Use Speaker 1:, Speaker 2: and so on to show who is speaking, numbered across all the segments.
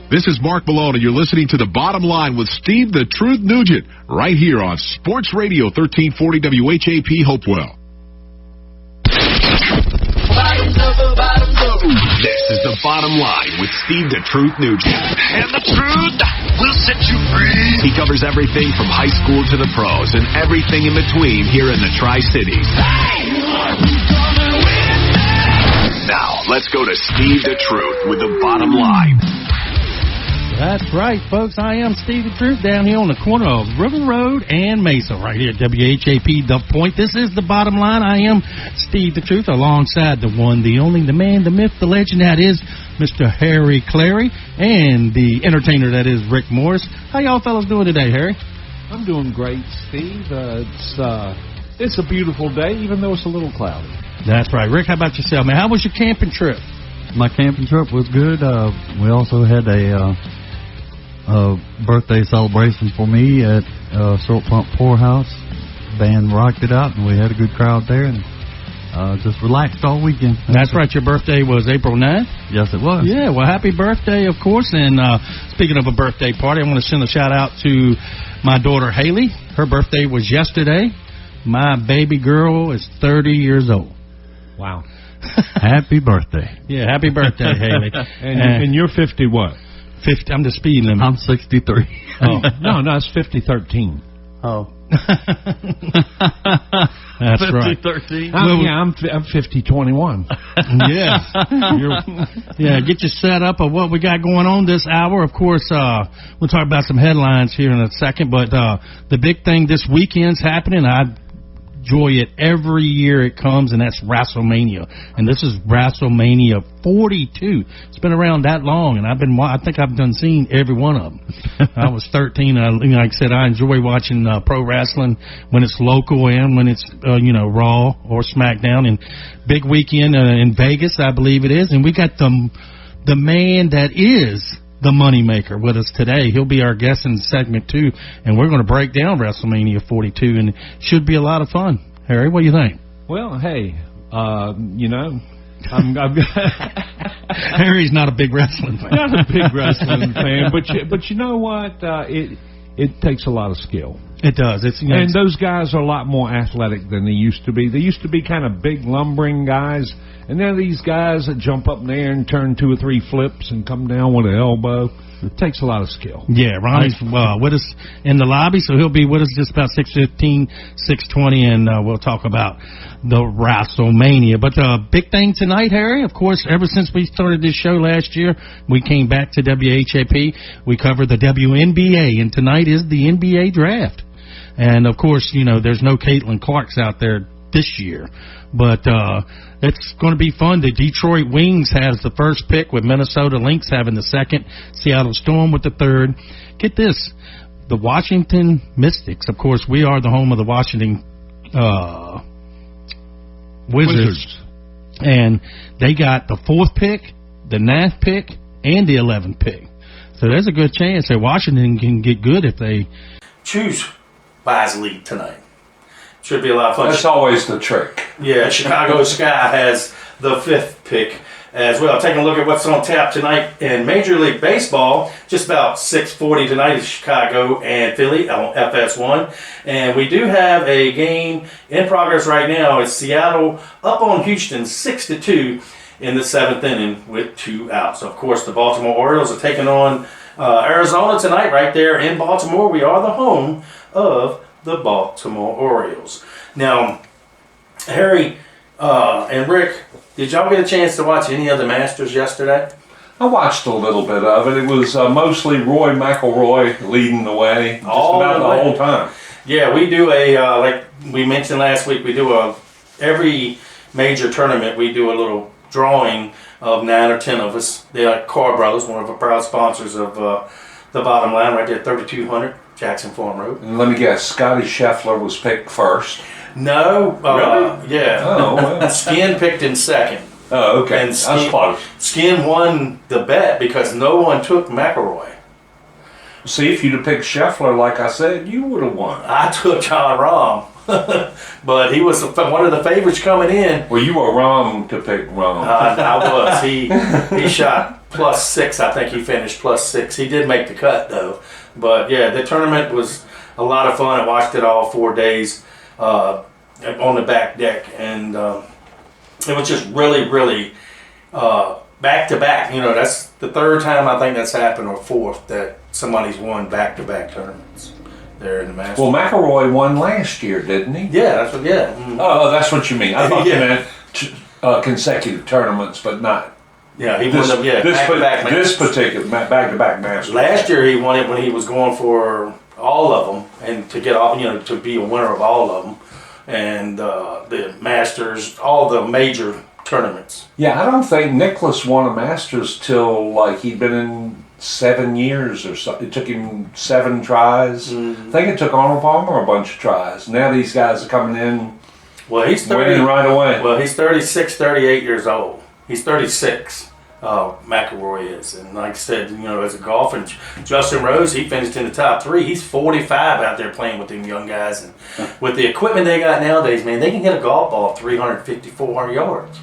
Speaker 1: This is Mark Malone, and you're listening to The Bottom Line with Steve the Truth Nugent, right here on Sports Radio 1340 WHAP Hopewell. This is The Bottom Line with Steve the Truth Nugent. And the truth will set you free. He covers everything from high school to the pros and everything in between here in the Tri-Cities. Now, let's go to Steve the Truth with The Bottom Line.
Speaker 2: That's right, folks. I am Steve the Truth down here on the corner of River Road and Mesa right here at WHAP The Point. This is The Bottom Line. I am Steve the Truth alongside the one, the only, the man, the myth, the legend. That is Mr. Harry Clary and the entertainer that is Rick Morris. How y'all fellas doing today, Harry?
Speaker 3: I'm doing great, Steve. It's a beautiful day, even though it's a little cloudy.
Speaker 2: That's right. Rick, how about yourself, man? How was your camping trip?
Speaker 4: My camping trip was good. We also had a birthday celebration for me at Short Pump Poorhouse. Band rocked it out, and we had a good crowd there, and just relaxed all weekend.
Speaker 2: That's right. Your birthday was April 9th?
Speaker 4: Yes, it was.
Speaker 2: Yeah, well, happy birthday, of course. And speaking of a birthday party, I want to send a shout-out to my daughter, Haley. Her birthday was yesterday. My baby girl is 30 years old.
Speaker 3: Wow.
Speaker 4: Happy birthday.
Speaker 2: Yeah, happy birthday, Haley.
Speaker 3: And you're 50 what?
Speaker 2: 50. I'm the speed limit.
Speaker 4: I'm 63.
Speaker 3: Oh. No, it's 50-13.
Speaker 2: Oh. That's 50, right.
Speaker 4: 13.
Speaker 3: I'm 50-21.
Speaker 2: Yeah, get you set up of what we got going on this hour. Of course, we'll talk about some headlines here in a second, but the big thing this weekend's happening. I enjoy it every year it comes, and that's Wrestlemania. And this is Wrestlemania 42. It's been around that long, and I think I've done seen every one of them. I was 13. Like I said, I enjoy watching pro wrestling when it's local and when it's Raw or SmackDown. And big weekend in Vegas, I believe it is. And we got the man that is the moneymaker with us today. He'll be our guest in segment 2, and we're going to break down WrestleMania 42, and it should be a lot of fun. Harry, what do you think?
Speaker 3: Well, hey, I'm
Speaker 2: Harry's not a big wrestling fan.
Speaker 3: Not a big wrestling fan, but you know what? It takes a lot of skill.
Speaker 2: It does.
Speaker 3: And those guys are a lot more athletic than they used to be. They used to be kind of big, lumbering guys. And now these guys that jump up in the air and turn 2 or 3 flips and come down with an elbow. It takes a lot of skill.
Speaker 2: Yeah, Ronnie's with us in the lobby, so he'll be with us just about 6:15, 6:20, and we'll talk about the Wrestlemania. But the big thing tonight, Harry, of course, ever since we started this show last year, we came back to WHAP. We covered the WNBA, and tonight is the NBA Draft. And, of course, there's no Caitlin Clarks out there this year. But it's going to be fun. The Detroit Wings has the first pick, with Minnesota Lynx having the second, Seattle Storm with the third. Get this, the Washington Mystics. Of course, we are the home of the Washington Wizards. And they got the 4th pick, the 9th pick, and the 11th pick. So there's a good chance that Washington can get good if they choose wisely tonight. Should be a lot of fun.
Speaker 3: That's always the trick.
Speaker 2: Yeah, Chicago Sky has the 5th pick as well. Taking a look at what's on tap tonight in Major League Baseball. Just about 6:40 tonight is Chicago and Philly on FS1. And we do have a game in progress right now. It's Seattle up on Houston 6-2 in the 7th inning with 2 outs. Of course, the Baltimore Orioles are taking on Arizona tonight right there in Baltimore. We are the home of the Baltimore Orioles. Now, Harry and Rick, did y'all get a chance to watch any of the Masters yesterday?
Speaker 3: I watched a little bit of it. It was mostly Roy McIlroy leading the way just about the whole time.
Speaker 2: Yeah, we do like we mentioned last week, we do every major tournament, we do a little drawing of 9 or 10 of us. They're like Carr Brothers, one of the proud sponsors of the Bottom Line right there, 3200 Jackson Farm Road.
Speaker 3: And let me guess, Scotty Scheffler was picked first.
Speaker 2: No.
Speaker 3: Really?
Speaker 2: Yeah.
Speaker 3: Oh, well.
Speaker 2: Skin picked in second.
Speaker 3: Oh, okay.
Speaker 2: And
Speaker 3: That's close.
Speaker 2: Skin won the bet because no one took McIlroy.
Speaker 3: See, if you'd have picked Scheffler, like I said, you would have won.
Speaker 2: I took John Rahm. But he was one of the favorites coming in.
Speaker 3: Well, you were wrong to pick Rahm.
Speaker 2: I was. He shot +6. I think he finished +6. He did make the cut though. But yeah, the tournament was a lot of fun. I watched it all 4 days on the back deck, and it was just really back to back. You know, that's the third time I think that's happened, or fourth, that somebody's won back to back tournaments there in the Masters.
Speaker 5: Well, McElroy won last year, didn't he?
Speaker 2: Yeah, that's what. Yeah. Mm-hmm.
Speaker 5: Oh, that's what you mean. I thought
Speaker 2: Yeah.
Speaker 5: you meant consecutive tournaments, but not.
Speaker 2: Yeah, he won them. Yeah, back-to-back
Speaker 5: this
Speaker 2: Masters.
Speaker 5: particular back-to-back Masters.
Speaker 2: Last year he won it when he was going for all of them, and to get all, you know, to be a winner of all of them, and the Masters, all the major tournaments.
Speaker 5: Yeah, I don't think Nicklaus won a Masters till like he'd been in 7 years or so. It took him 7 tries.
Speaker 2: Mm-hmm.
Speaker 5: I think it took Arnold Palmer a bunch of tries. Now these guys are coming in
Speaker 2: Well, he's 30,
Speaker 5: winning right away.
Speaker 2: Well, he's 36, 38 years old. He's 36. McElroy is, and like I said, you know, as a golfer, Justin Rose, he finished in the top 3. He's 45 out there playing with them young guys, and with the equipment they got nowadays, man, they can hit a golf ball 350, 400 yards.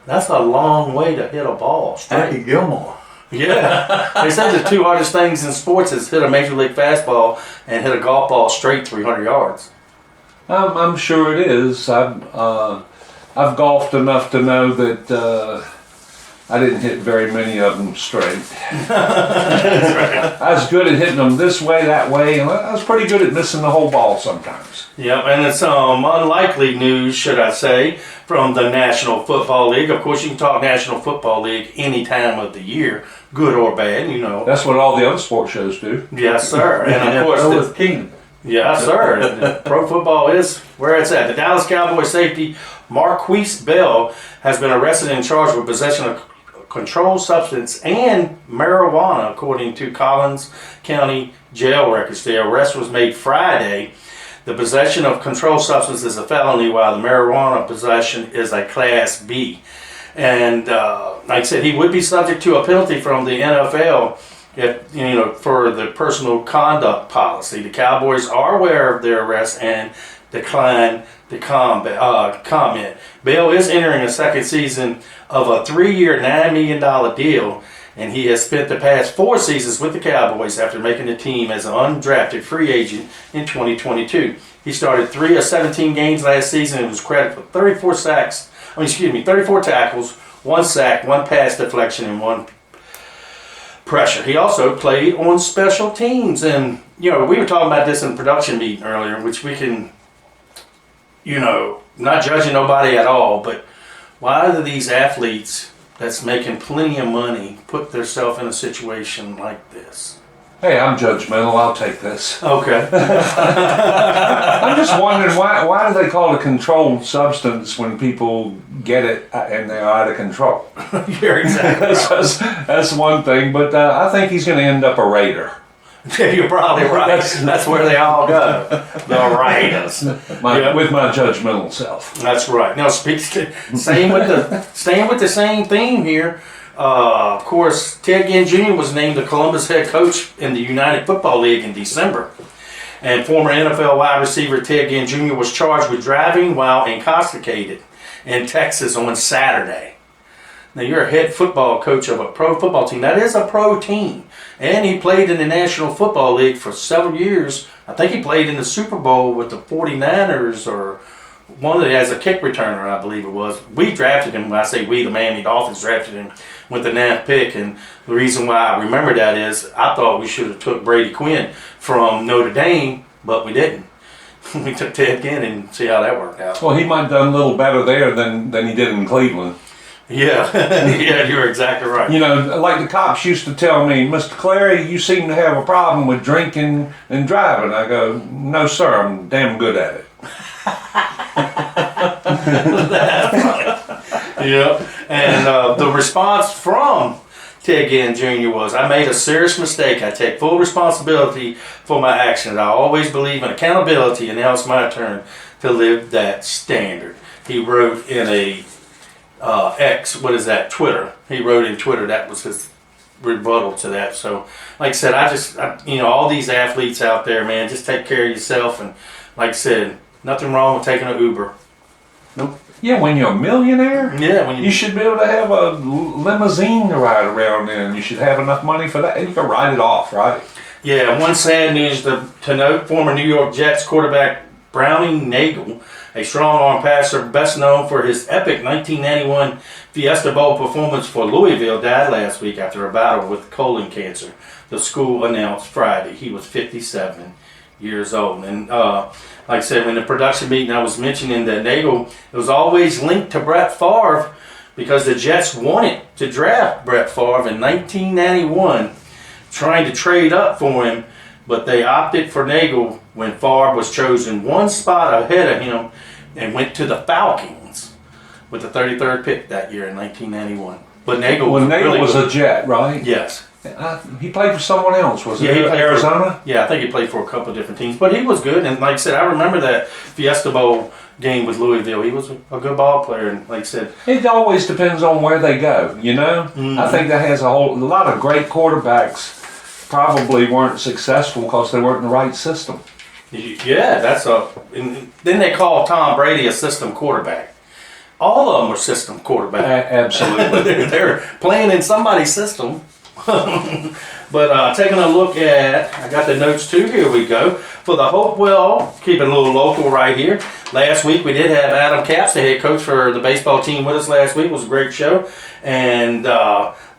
Speaker 2: That's a long way to hit a ball straight.
Speaker 6: Happy Gilmore.
Speaker 2: Yeah, they said the 2 hardest things in sports is hit a major league fastball and hit a golf ball straight 300 yards.
Speaker 5: I'm sure it is. I've golfed enough to know that I didn't hit very many of them straight. I was good at hitting them this way, that way, and I was pretty good at missing the whole ball sometimes.
Speaker 2: Yep, and it's unlikely news, should I say, from the National Football League. Of course, you can talk National Football League any time of the year, good or bad, you know.
Speaker 5: That's what all the other sports shows do.
Speaker 2: Yes, sir. And of course,
Speaker 6: So was King.
Speaker 2: yes, sir. And pro football is where it's at. The Dallas Cowboys safety Marquise Bell has been arrested and charged with possession of controlled substance and marijuana, according to Collins County jail records. The arrest was made Friday. The possession of controlled substance is a felony, while the marijuana possession is a Class B. And like I said, he would be subject to a penalty from the NFL if, you know, for the personal conduct policy. The Cowboys are aware of their arrest and decline the comment. Bell is entering a second season of a 3-year, $9 million deal, and he has spent the past 4 seasons with the Cowboys after making the team as an undrafted free agent in 2022. He started 3 of 17 games last season and was credited with 34 tackles, 1 sack, 1 pass deflection, and 1 pressure. He also played on special teams, and you know, we were talking about this in production meeting earlier, which we can, you know, not judging nobody at all, but why do these athletes that's making plenty of money put themselves in a situation like this?
Speaker 5: Hey, I'm judgmental. I'll take this.
Speaker 2: Okay.
Speaker 5: I'm just wondering why do they call it a controlled substance when people get it and they're out of control?
Speaker 2: You're exactly right.
Speaker 5: That's one thing, but I think he's going to end up a Raider.
Speaker 2: You're probably right. That's where they all go. The Raiders.
Speaker 5: With my judgmental self.
Speaker 2: That's right. Now, staying with the same theme here. Of course, Ted Ginn Jr. was named the Columbus head coach in the United Football League in December. And former NFL wide receiver Ted Ginn Jr. was charged with driving while intoxicated in Texas on Saturday. Now, you're a head football coach of a pro football team. That is a pro team. And he played in the National Football League for several years. I think he played in the Super Bowl with the 49ers, or one that has a kick returner, I believe it was. We drafted him. When I say we, the Miami Dolphins drafted him with the 9th pick. And the reason why I remember that is I thought we should have took Brady Quinn from Notre Dame, but we didn't. We took Ted Ginn and see how that worked out.
Speaker 5: Well, he might have done a little better there than he did in Cleveland.
Speaker 2: Yeah, yeah, you're exactly right.
Speaker 5: You know, like the cops used to tell me, Mr. Clary, you seem to have a problem with drinking and driving. I go, no, sir, I'm damn good at it.
Speaker 2: That's funny. Yep. And the response from Ted Ginn Jr. was, I made a serious mistake. I take full responsibility for my actions. I always believe in accountability, and now it's my turn to live that standard. He wrote in a Twitter. He wrote in Twitter. That was his rebuttal to that. So, like I said, all these athletes out there, man, just take care of yourself. And like I said, nothing wrong with taking an Uber.
Speaker 6: Nope.
Speaker 5: Yeah, when you're a millionaire,
Speaker 6: Yeah, when
Speaker 5: you should be able to have a limousine to ride around in. You should have enough money for that, and you can write it off, right?
Speaker 6: Yeah, one sad news to note, former New York Jets quarterback Brownie Nagel, a strong-arm passer best known for his epic 1991 Fiesta Bowl performance for Louisville, died last week after a battle with colon cancer. The school announced Friday he was 57 years old. And like I said, in the production meeting, I was mentioning that Nagel was always linked to Brett Favre because the Jets wanted to draft Brett Favre in 1991, trying to trade up for him, but they opted for Nagel when Favre was chosen one spot ahead of him and went to the Falcons with the 33rd pick that year in 1991. But Nagel was really
Speaker 5: was
Speaker 6: good.
Speaker 5: a Jet, right?
Speaker 6: Yes.
Speaker 5: He played for someone else, was it?
Speaker 6: Yeah, he played
Speaker 5: Arizona?
Speaker 6: Yeah, I think he played for a couple of different teams. But he was good, and like I said, I remember that Fiesta Bowl game with Louisville. He was a good ball player, and like I said...
Speaker 5: It always depends on where they go, you know?
Speaker 6: Mm-hmm.
Speaker 5: I think that has a lot of great quarterbacks probably weren't successful because they weren't in the right system.
Speaker 6: Yeah, and then they call Tom Brady a system quarterback. All of them are system quarterbacks.
Speaker 5: Absolutely.
Speaker 6: They're playing in somebody's system. But taking a look at, I got the notes too, here we go. For the Hopewell, keeping a little local right here. Last week we did have Adam Capps, the head coach for the baseball team, with us last week. It was a great show. And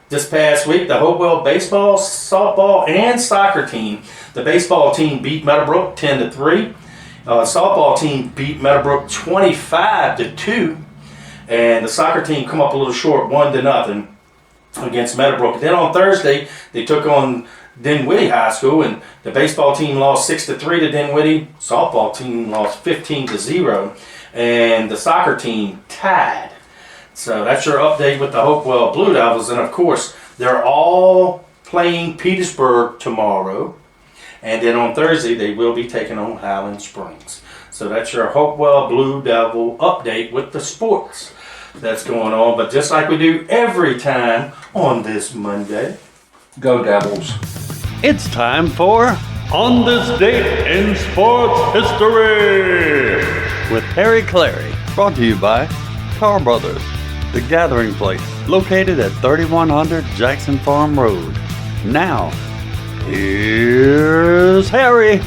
Speaker 6: this past week, the Hopewell baseball, softball, and soccer team. The baseball team beat Meadowbrook 10-3. Softball team beat Meadowbrook 25-2. And the soccer team come up a little short, 1-0 against Meadowbrook. Then on Thursday, they took on Dinwiddie High School, and the baseball team lost 6-3 to Dinwiddie. Softball team lost 15-0, and the soccer team tied. So that's your update with the Hopewell Blue Devils, and of course, they're all playing Petersburg tomorrow, and then on Thursday, they will be taking on Highland Springs. So that's your Hopewell Blue Devil update with the sports that's going on. But just like we do every time on this Monday,
Speaker 5: Go Devils.
Speaker 7: It's time for On This Date in Sports History with Harry Clary. Brought to you by Car Brothers, the gathering place located at 3100 Jackson Farm Road. Now, here's Harry.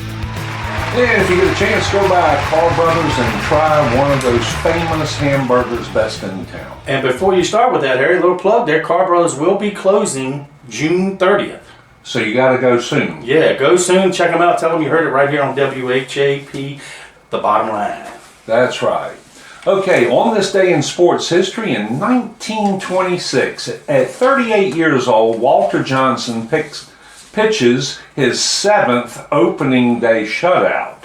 Speaker 5: And if you get a chance, go by Car Brothers and try one of those famous hamburgers best in town.
Speaker 6: And before you start with that, Harry, a little plug there. Car Brothers will be closing June 30th.
Speaker 5: So you got to go soon.
Speaker 6: Yeah, go soon. Check them out. Tell them you heard it right here on WHAP, The Bottom Line.
Speaker 5: That's right. Okay, on this day in sports history, in 1926, at 38 years old, Walter Johnson pitches his 7th opening day shutout.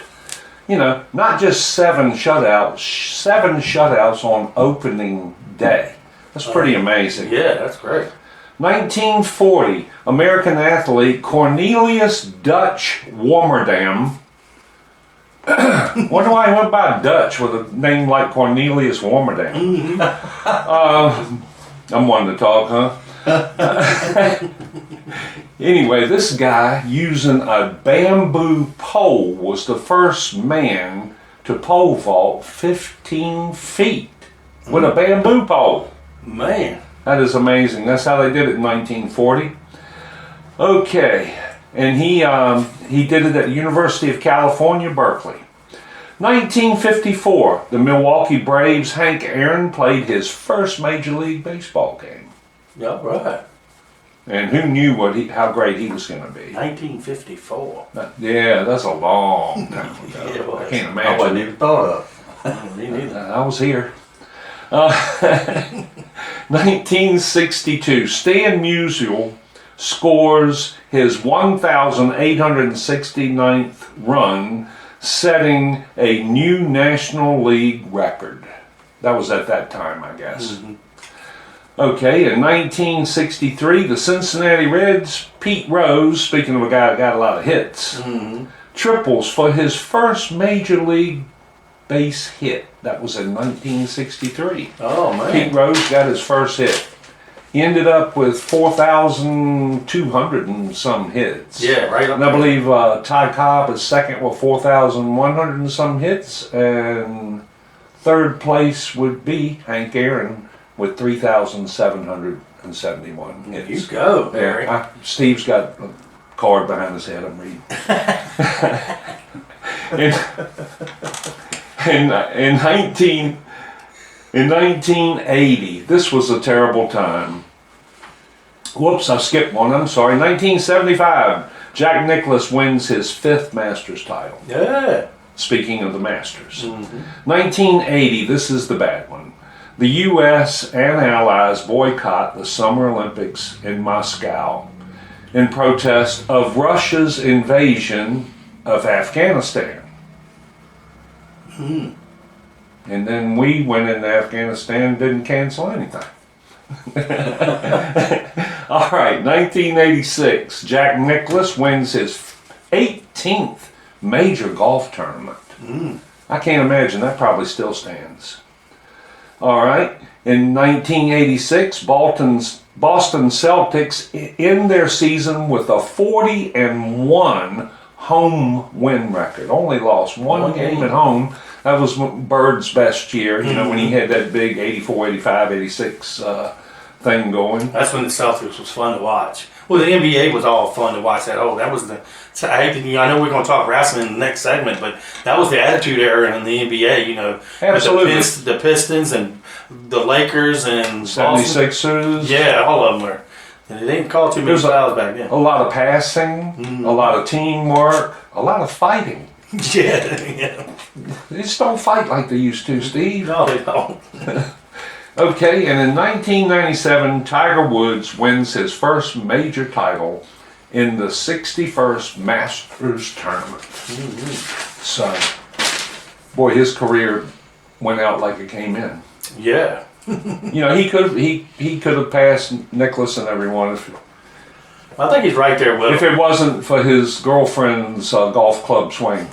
Speaker 5: You know, not just 7 shutouts, 7 shutouts on opening day. That's pretty amazing.
Speaker 6: Yeah, that's great.
Speaker 5: 1940, American athlete Cornelius Dutch Warmerdam. Wonder why he went by Dutch with a name like Cornelius Warmerdam. I'm one to talk, huh? Anyway, this guy using a bamboo pole was the first man to pole vault 15 feet with a bamboo pole.
Speaker 6: Man.
Speaker 5: That is amazing. That's how they did it in 1940. Okay, and he did it at the University of California, Berkeley. 1954, the Milwaukee Braves' Hank Aaron played his first Major League Baseball game.
Speaker 6: Yeah, right.
Speaker 5: And who knew how great he was going to be?
Speaker 6: 1954.
Speaker 5: Yeah, that's a long time ago.
Speaker 6: Yeah, it was.
Speaker 5: I can't
Speaker 4: I
Speaker 5: imagine.
Speaker 4: wasn't even thought of.
Speaker 6: Me neither.
Speaker 5: I was here. 1962, Stan Musial scores his 1,869th run, setting a new National League record. That was at that time, I guess. Mm-hmm. Okay, in 1963, the Cincinnati Reds' Pete Rose, speaking of a guy that got a lot of hits, triples for his first Major League base hit. That was in 1963.
Speaker 6: Oh, man.
Speaker 5: Pete Rose got his first hit. He ended up with 4,200 and some hits.
Speaker 6: Yeah, right up
Speaker 5: And I
Speaker 6: there.
Speaker 5: believe Ty Cobb is second with 4,100 and some hits. And Third place would be Hank Aaron with 3,771 hits.
Speaker 6: You go, Barry.
Speaker 5: Steve's got a card behind his head I'm reading. In 1980, this was a terrible time. Whoops, I skipped one. I'm sorry. 1975, Jack Nicklaus wins his 5th Masters title.
Speaker 6: Yeah.
Speaker 5: Speaking of the Masters. 1980, this is the bad one. The U.S. and allies boycott the Summer Olympics in Moscow in protest of Russia's invasion of Afghanistan. And then we went into Afghanistan and didn't cancel anything. All right, 1986, Jack Nicklaus wins his 18th major golf tournament. I can't imagine, that probably still stands. All right, in 1986, Boston Celtics end their season with a 40-1 home win record. Only lost one game at home. That was Bird's best year, when he had that big 84, 85, 86 thing going.
Speaker 6: That's when the Celtics was fun to watch. Well, the NBA was all fun to watch. That was the. I know we're going to talk wrestling in the next segment, but that was the Attitude Era in the NBA.
Speaker 5: Absolutely.
Speaker 6: The Pistons and the Lakers and
Speaker 5: 76ers.
Speaker 6: Yeah, all of them were. And they didn't call too many fouls back then.
Speaker 5: A lot of passing, a lot of teamwork, a lot of fighting.
Speaker 6: Yeah.
Speaker 5: They just don't fight like they used to, Steve.
Speaker 6: No, they don't.
Speaker 5: Okay, and in 1997, Tiger Woods wins his first major title in the 61st Masters tournament. So, boy, his career went out like it came in.
Speaker 6: Yeah.
Speaker 5: He could have passed Nicklaus and everyone
Speaker 6: I think he's right there with
Speaker 5: if
Speaker 6: him.
Speaker 5: it wasn't for his girlfriend's golf club swing.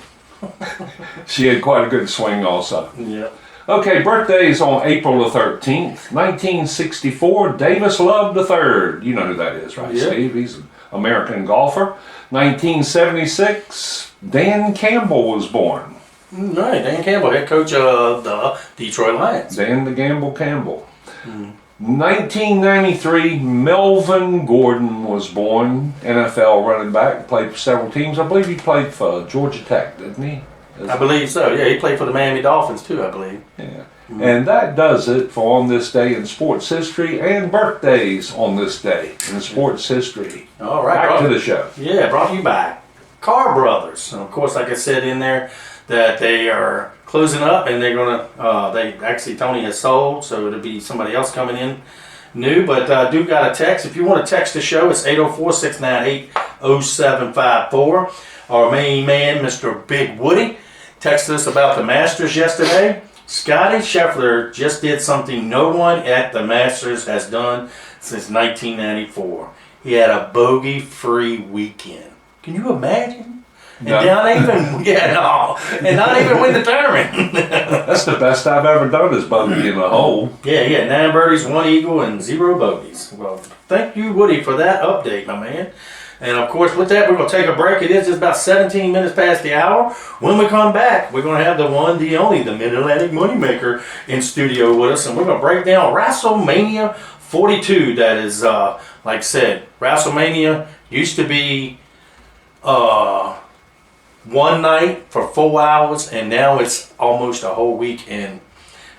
Speaker 5: She had quite a good swing also.
Speaker 6: Yeah.
Speaker 5: Okay, birthdays on April the 13th, 1964, Davis Love III. You know who that is, right, Steve? He's an American golfer. 1976, Dan Campbell was born.
Speaker 6: Right, Dan Campbell, head coach of the Detroit Lions.
Speaker 5: Dan the Gamble Campbell. 1993, Melvin Gordon was born. NFL running back, played for several teams. I believe he played for Georgia Tech, didn't he?
Speaker 6: I believe so. Yeah, he played for the Miami Dolphins too, I believe.
Speaker 5: Yeah. And that does it for On This Day in Sports History and birthdays on this day in sports history.
Speaker 6: All right.
Speaker 5: Back to the show.
Speaker 6: Yeah, brought to you by Carr Brothers. And of course, like I said in there, that they are closing up and they're going to, Tony has sold, so it'll be somebody else coming in new. But do got a text. If you want to text the show, it's 804-698-0754. Our main man, Mr. Big Woody, texted us about the Masters yesterday. Scotty Scheffler just did something no one at the Masters has done since 1994. He had a bogey-free weekend. Can you imagine? And not even win the tournament.
Speaker 5: That's the best I've ever done is bogey in a hole.
Speaker 6: Yeah, he had 9 birdies, 1 eagle, and 0 bogeys. Well, thank you, Woody, for that update, my man. And of course, with that, we're going to take a break. It is just about 17 minutes past the hour. When we come back, we're going to have the one, the only, the Mid-Atlantic Moneymaker in studio with us. And we're going to break down Wrestlemania 42. That is, like I said, Wrestlemania used to be one night for 4 hours, and now it's almost a whole weekend.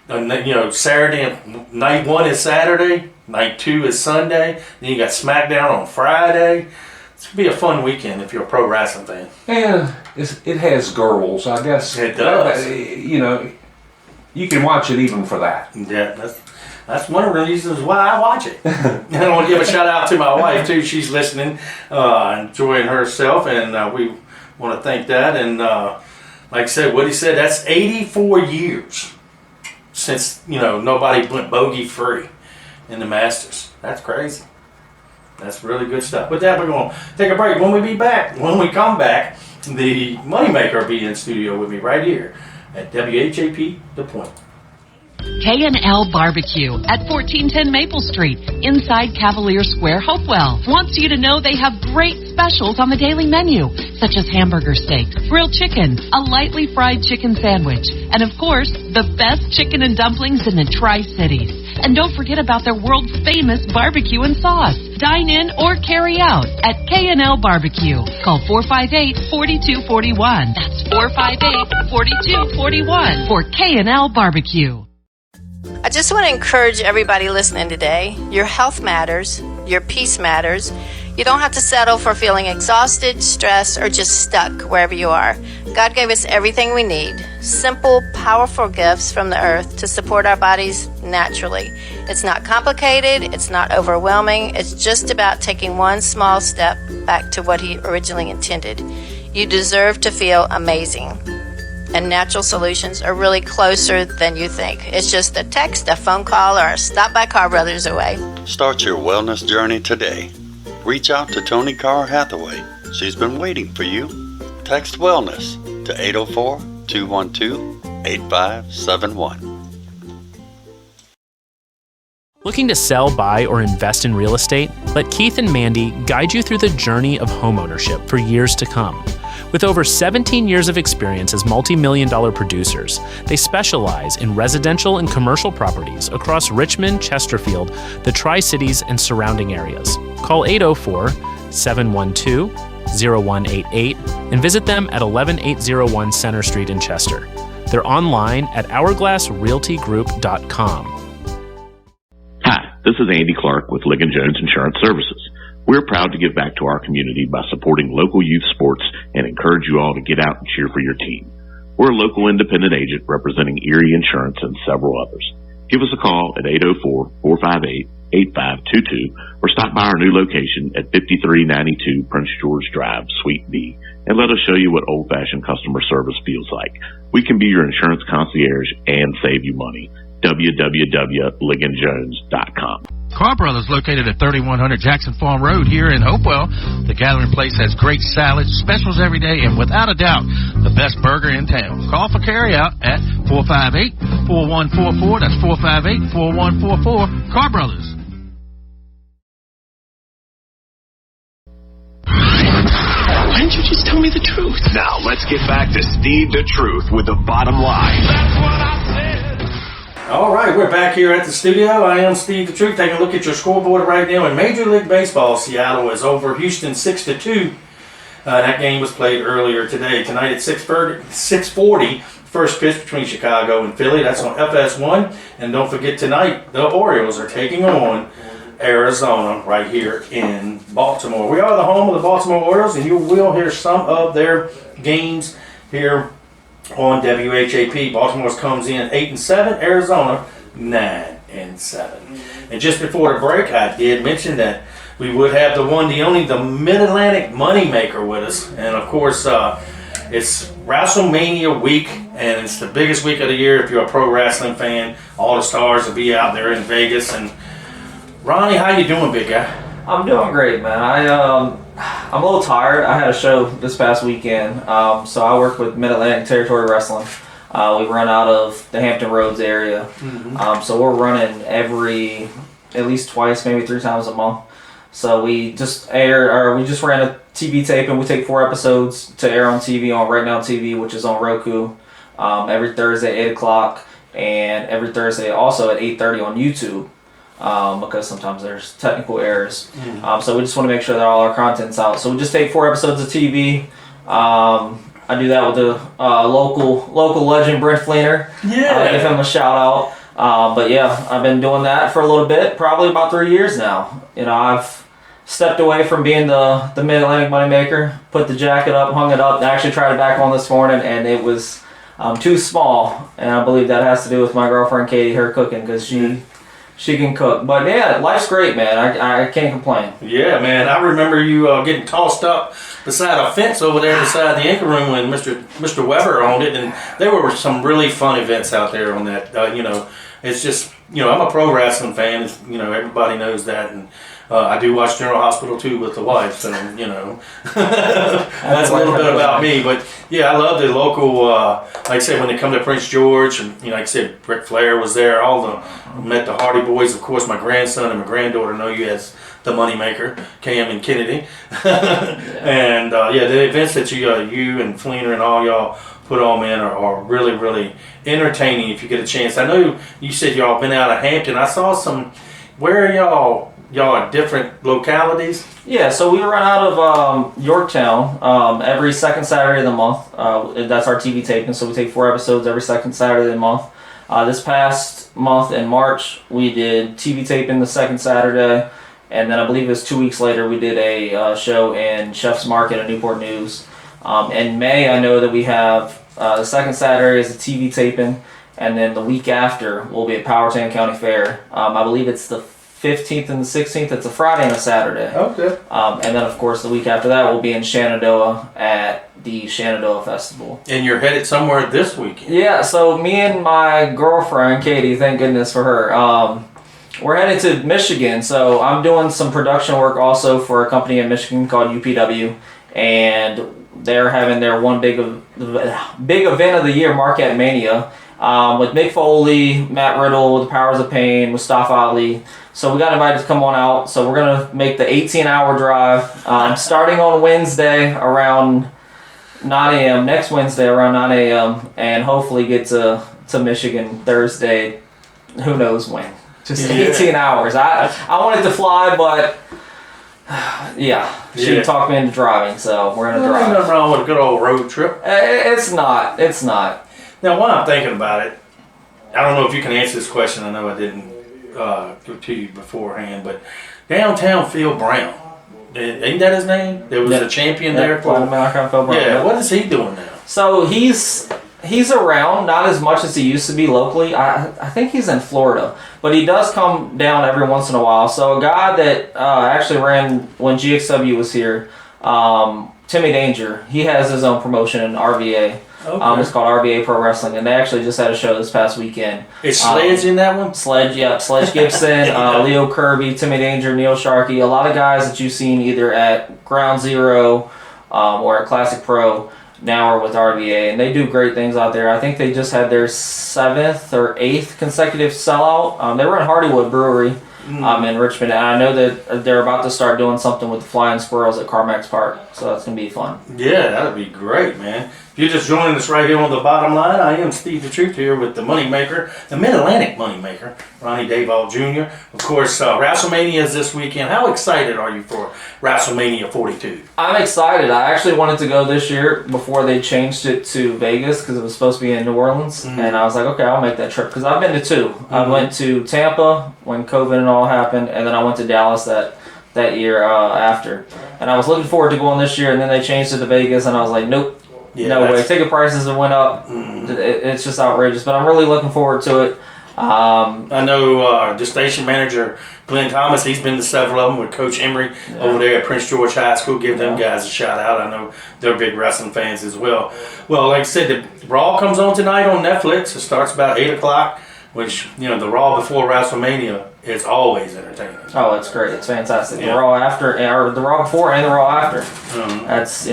Speaker 6: Saturday, night 1 is Saturday, night 2 is Sunday, then you got SmackDown on Friday. It's going to be a fun weekend if you're a pro wrestling fan.
Speaker 5: Yeah, it has girls, I guess.
Speaker 6: It does.
Speaker 5: You can watch it even for that.
Speaker 6: Yeah, that's one of the reasons why I watch it. And I want to give a shout out to my wife, too. She's listening, enjoying herself, and we want to thank that. And like I said, what he said, that's 84 years since, nobody went bogey free in the Masters. That's crazy. That's really good stuff. With that, we're going to take a break. When we come back, the Moneymaker will be in studio with me right here at WHAP The Point.
Speaker 8: K&L Barbecue at 1410 Maple Street, inside Cavalier Square, Hopewell. Wants you to know they have great specials on the daily menu, such as hamburger steaks, grilled chicken, a lightly fried chicken sandwich, and of course, the best chicken and dumplings in the Tri-Cities. And don't forget about their world-famous barbecue and sauce. Dine in or carry out at K&L Barbecue. Call 458-4241. That's 458-4241 for K&L Barbecue.
Speaker 9: I just want to encourage everybody listening today. Your health matters. Your peace matters. You don't have to settle for feeling exhausted, stressed, or just stuck wherever you are. God gave us everything we need. Simple, powerful gifts from the earth to support our bodies naturally. It's not complicated. It's not overwhelming. It's just about taking one small step back to what He originally intended. You deserve to feel amazing. And natural solutions are really closer than you think. It's just a text, a phone call, or a stop by Car Brothers away.
Speaker 7: Start your wellness journey today. Reach out to Tony Carr Hathaway. She's been waiting for you. Text wellness to 804-212-8571.
Speaker 10: Looking to sell, buy, or invest in real estate? Let Keith and Mandy guide you through the journey of homeownership for years to come. With over 17 years of experience as multi-million-dollar producers, they specialize in residential and commercial properties across Richmond, Chesterfield, the Tri-Cities, and surrounding areas. Call 804-712-0188 and visit them at 11801 Center Street in Chester. They're online at hourglassrealtygroup.com.
Speaker 11: Hi, this is Andy Clark with Ligon Jones Insurance Services. We're proud to give back to our community by supporting local youth sports and encourage you all to get out and cheer for your team. We're a local independent agent representing Erie Insurance and several others. Give us a call at 804-458-8522 or stop by our new location at 5392 Prince George Drive, Suite B, and let us show you what old-fashioned customer service feels like. We can be your insurance concierge and save you money. www.ligonjones.com.
Speaker 2: Car Brothers, located at 3100 Jackson Farm Road here in Hopewell. The Gathering Place has great salads, specials every day, and without a doubt, the best burger in town. Call for carryout at 458-4144. That's 458-4144. Car Brothers.
Speaker 1: Why didn't you just tell me the truth? Now, let's get back to Steve the Truth with the bottom line. That's what I said.
Speaker 6: All right, we're back here at the studio. I am Steve the Truth. Taking a look at your scoreboard right now in Major League Baseball. Seattle is over Houston 6-2. That game was played earlier today. Tonight at 6:40, first pitch between Chicago and Philly. That's on FS1. And don't forget tonight, the Orioles are taking on Arizona right here in Baltimore. We are the home of the Baltimore Orioles, and you will hear some of their games here on WHAP. Baltimore comes in 8-7, Arizona 9-7. And just before the break, I did mention that we would have the one, the only, the Mid-Atlantic Moneymaker with us. And of course, it's Wrestlemania week, and it's the biggest week of the year if you're a pro wrestling fan. All the stars will be out there in Vegas. And Ronnie, how you doing, big guy?
Speaker 12: I'm doing great, man. I'm a little tired. I had a show this past weekend, so I work with Mid-Atlantic Territory Wrestling. We run out of the Hampton Roads area, so we're running at least twice, maybe 3 times a month. So we just ran a TV tape, and we take 4 episodes to air on TV on Right Now TV, which is on Roku, every Thursday at 8 o'clock, and every Thursday also at 8:30 on YouTube. Because sometimes there's technical errors. So we just want to make sure that all our content's out. So we just take 4 episodes of TV. I do that with the local legend, Brent Fleener. Yeah. Give him a shout out. But yeah, I've been doing that for a little bit, probably about 3 years now. You know, I've stepped away from being the Mid-Atlantic Moneymaker, put the jacket up, hung it up, and I actually tried it back on this morning, and it was too small. And I believe that has to do with my girlfriend Katie, her cooking, because she can cook. But yeah, life's great, man. I can't complain. Yeah, man. I remember you getting tossed up beside a fence over there beside the anchor room when Mr. Weber owned it, and there were some really fun events out there on that. It's just, I'm a pro wrestling fan. Everybody knows that, and
Speaker 6: I do watch General Hospital too with the wife, so you know that's a little bit about me. But yeah, I love the local. Like I said, when they come to Prince George, and like I said, Ric Flair was there. Met the Hardy Boys. Of course, my grandson and my granddaughter know you as the Moneymaker, Cam and Kennedy. And the events that you and Fleener and all y'all put on, man, are really, really entertaining if you get a chance. I know you said y'all been out of Hampton. I saw some. Where are y'all at different localities?
Speaker 12: Yeah, so we run out of Yorktown every second Saturday of the month. That's our TV taping, so we take 4 episodes every second Saturday of the month. This past month in March, we did TV taping the second Saturday, and then I believe it was 2 weeks later we did a show in Chef's Market at Newport News. In May, I know that we have the second Saturday is a TV taping, and then the week after we'll be at Powhatan County Fair. I believe it's the 15th and the 16th. It's a Friday and a Saturday.
Speaker 6: Okay.
Speaker 12: And then, of course, the week after that we'll be in Shenandoah at the Shenandoah Festival.
Speaker 6: And you're headed somewhere this weekend.
Speaker 12: Yeah, so me and my girlfriend, Katie, thank goodness for her, we're headed to Michigan. So I'm doing some production work also for a company in Michigan called UPW, and they're having their one big event of the year, Marquette Mania, with Mick Foley, Matt Riddle, The Powers of Pain, Mustafa Ali. So we got invited to come on out. So we're going to make the 18-hour drive starting on Wednesday around 9 a.m., next Wednesday around 9 a.m., and hopefully get to Michigan Thursday, who knows when. Just 18 hours. I wanted to fly, but she talked me into driving, so we're going to drive.
Speaker 6: Nothing wrong with a good old road trip.
Speaker 12: It's not.
Speaker 6: Now, while I'm thinking about it, I don't know if you can answer this question. I know I didn't give to you beforehand, but Downtown Phil Brown, ain't that his name? There was a champion there for
Speaker 12: Phil Brown.
Speaker 6: Yeah, what is he doing now?
Speaker 12: So he's around, not as much as he used to be locally. I think he's in Florida, but he does come down every once in a while. So a guy that actually ran when GXW was here, Timmy Danger, he has his own promotion in RVA. Okay. It's called RVA Pro Wrestling, and they actually just had a show this past weekend.
Speaker 6: Is Sledge in that one?
Speaker 12: Sledge Gibson, Leo Kirby, Timmy Danger, Neil Sharkey, a lot of guys that you've seen either at Ground Zero or at Classic Pro now are with RVA, and they do great things out there. I think they just had their 7th or 8th consecutive sellout. They were in Hardywood Brewery in Richmond, and I know that they're about to start doing something with the Flying Squirrels at Carmax Park, so that's going to be fun.
Speaker 6: Yeah, that'd be great, man. If you're just joining us right here on The Bottom Line, I am Steve the Truth here with the Moneymaker, the Mid-Atlantic Moneymaker, Ronnie Dayvault Jr. Of course, WrestleMania is this weekend. How excited are you for WrestleMania 42?
Speaker 12: I'm excited. I actually wanted to go this year before they changed it to Vegas because it was supposed to be in New Orleans. And I was like, okay, I'll make that trip because I've been to 2. I went to Tampa when COVID and all happened, and then I went to Dallas that year after. And I was looking forward to going this year, and then they changed it to Vegas, and I was like, nope. Yeah, no way. Ticket prices have went up. It's just outrageous, but I'm really looking forward to it.
Speaker 6: I know the station manager, Glenn Thomas, he's been to several of them with Coach Emery over there at Prince George High School. Give them guys a shout out. I know they're big wrestling fans as well. Well, like I said, the Raw comes on tonight on Netflix. It starts about 8 o'clock, which, the Raw before WrestleMania is always entertaining.
Speaker 12: Oh, it's great. It's fantastic. The Raw after, or the Raw before and the Raw after. That's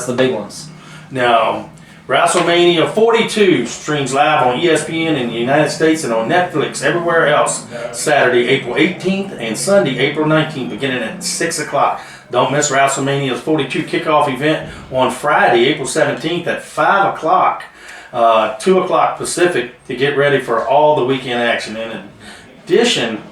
Speaker 12: the big ones.
Speaker 6: Now, WrestleMania 42 streams live on ESPN in the United States and on Netflix everywhere else Saturday, April 18th and Sunday, April 19th, beginning at 6 o'clock. Don't miss WrestleMania's 42 kickoff event on Friday, April 17th at 5 o'clock, 2 o'clock Pacific to get ready for all the weekend action. In addition,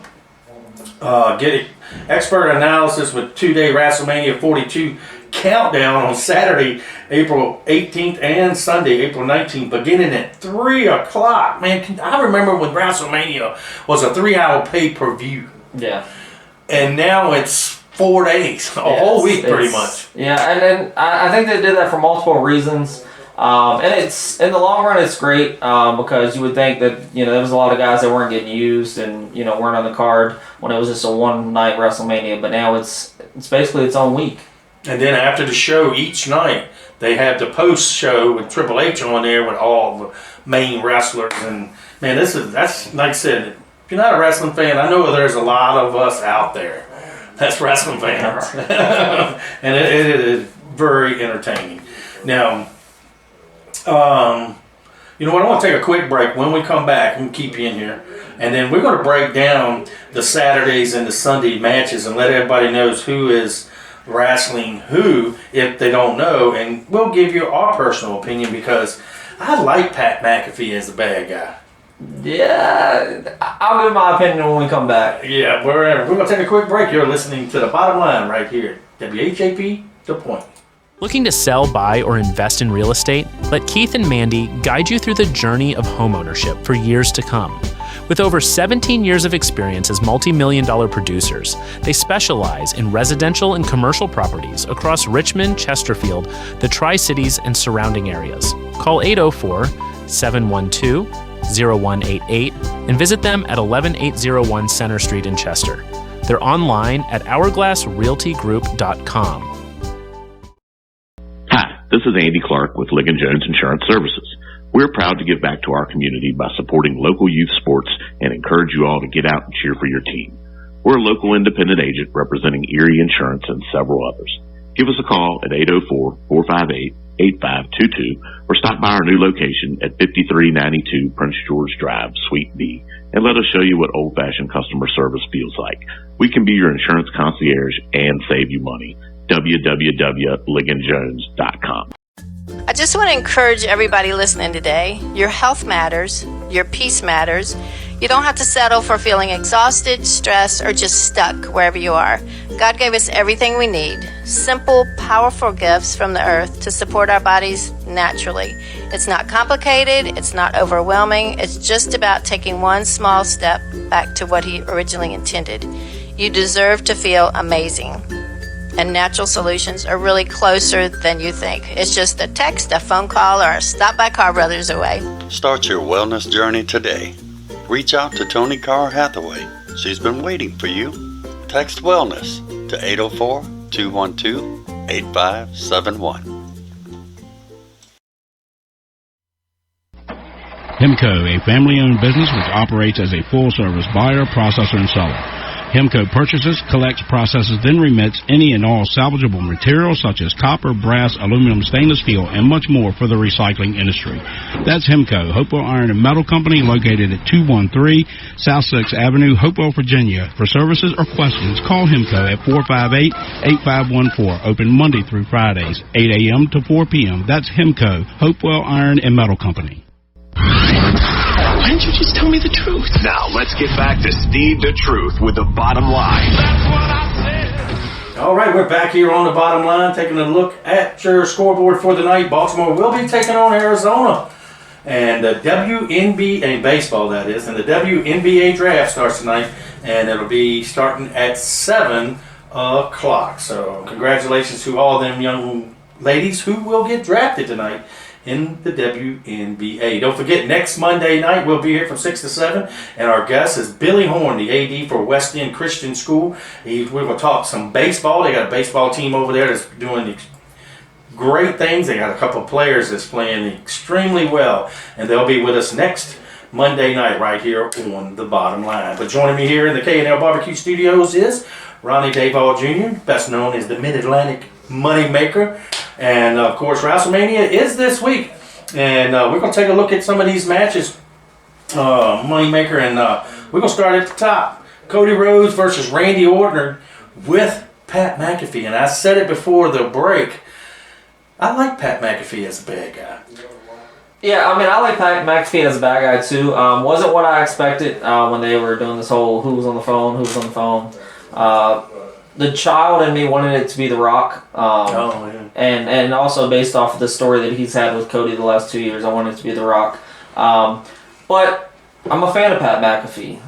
Speaker 6: get expert analysis with 2-day WrestleMania 42 countdown on Saturday, April 18th and Sunday, April 19th, beginning at 3 o'clock. Man, I remember when WrestleMania was a 3-hour pay-per-view.
Speaker 12: Yeah.
Speaker 6: And now it's 4 days, a whole week pretty much.
Speaker 12: Yeah, and then I think they did that for multiple reasons. And it's in the long run, it's great because you would think that there was a lot of guys that weren't getting used and weren't on the card when it was just a one-night WrestleMania. But now it's basically its own week.
Speaker 6: And then after the show each night, they have the post show with Triple H on there with all the main wrestlers. And man, that's like I said, if you're not a wrestling fan, I know there's a lot of us out there That's wrestling fans. And it is very entertaining. Now, you know what? I want to take a quick break. When we come back, I'm going to keep you in here. And then we're going to break down the Saturdays and the Sunday matches and let everybody knows who is wrestling who, if they don't know. And we'll give you our personal opinion because I like Pat McAfee as the bad guy.
Speaker 12: Yeah, I'll give my opinion when we come back.
Speaker 6: Yeah, we're going to take a quick break. You're listening to The Bottom Line right here. WHAP, The Point.
Speaker 10: Looking to sell, buy, or invest in real estate? Let Keith and Mandy guide you through the journey of homeownership for years to come. With over 17 years of experience as multi-million-dollar producers, they specialize in residential and commercial properties across Richmond, Chesterfield, the Tri-Cities, and surrounding areas. Call 804-712-0188 and visit them at 11801 Center Street in Chester. They're online at hourglassrealtygroup.com.
Speaker 11: Hi, this is Andy Clark with Ligon Jones Insurance Services. We're proud to give back to our community by supporting local youth sports and encourage you all to get out and cheer for your team. We're a local independent agent representing Erie Insurance and several others. Give us a call at 804-458-8522 or stop by our new location at 5392 Prince George Drive, Suite B, and let us show you what old-fashioned customer service feels like. We can be your insurance concierge and save you money. www.ligonjones.com.
Speaker 9: I just want to encourage everybody listening today. Your health matters. Your peace matters. You don't have to settle for feeling exhausted, stressed, or just stuck wherever you are. God gave us everything we need. Simple, powerful gifts from the earth to support our bodies naturally. It's not complicated. It's not overwhelming. It's just about taking one small step back to what He originally intended. You deserve to feel amazing. And natural solutions are really closer than you think. It's just a text, a phone call, or a stop by Car Brothers away.
Speaker 13: Start your wellness journey today. Reach out to Tony Carr Hathaway. She's been waiting for you. Text wellness to 804-212-8571.
Speaker 14: Hemco, a family-owned business which operates as a full-service buyer, processor, and seller. Hemco purchases, collects, processes, then remits any and all salvageable materials such as copper, brass, aluminum, stainless steel, and much more for the recycling industry. That's Hemco, Hopewell Iron and Metal Company, located at 213 South 6th Avenue, Hopewell, Virginia. For services or questions, call Hemco at 458-8514, open Monday through Fridays, 8 a.m. to 4 p.m. That's Hemco, Hopewell Iron and Metal Company.
Speaker 1: Why didn't you just tell me the truth? Now, let's get back to Steve the Truth with The Bottom Line. That's what I said.
Speaker 6: All right, we're back here on The Bottom Line, taking a look at your scoreboard for the night. Baltimore will be taking on Arizona. And the WNBA, baseball that is, and the WNBA Draft starts tonight, and it'll be starting at 7 o'clock. So congratulations to all them young ladies who will get drafted tonight in the WNBA. Don't forget, next Monday night we'll be here from 6 to 7, and our guest is Billy Horn, the AD for West End Christian School. We're going to talk some baseball. They got a baseball team over there that's doing great things. They got a couple of players that's playing extremely well, and they'll be with us next Monday night right here on The Bottom Line. But joining me here in the K&L Barbecue Studios is Ronnie Dayvault Jr., best known as the Mid-Atlantic Moneymaker. And, of course, Wrestlemania is this week. And we're going to take a look at some of these matches, Moneymaker. And we're going to start at the top. Cody Rhodes versus Randy Orton with Pat McAfee. And I said it before the break. I like Pat McAfee as a bad guy.
Speaker 12: Yeah, I mean, I like Pat McAfee as a bad guy, too. Wasn't what I expected when they were doing this whole who was on the phone. The child in me wanted it to be The Rock. And also based off of the story that he's had with Cody the last 2 years, I wanted it to be The Rock. But I'm a fan of Pat McAfee.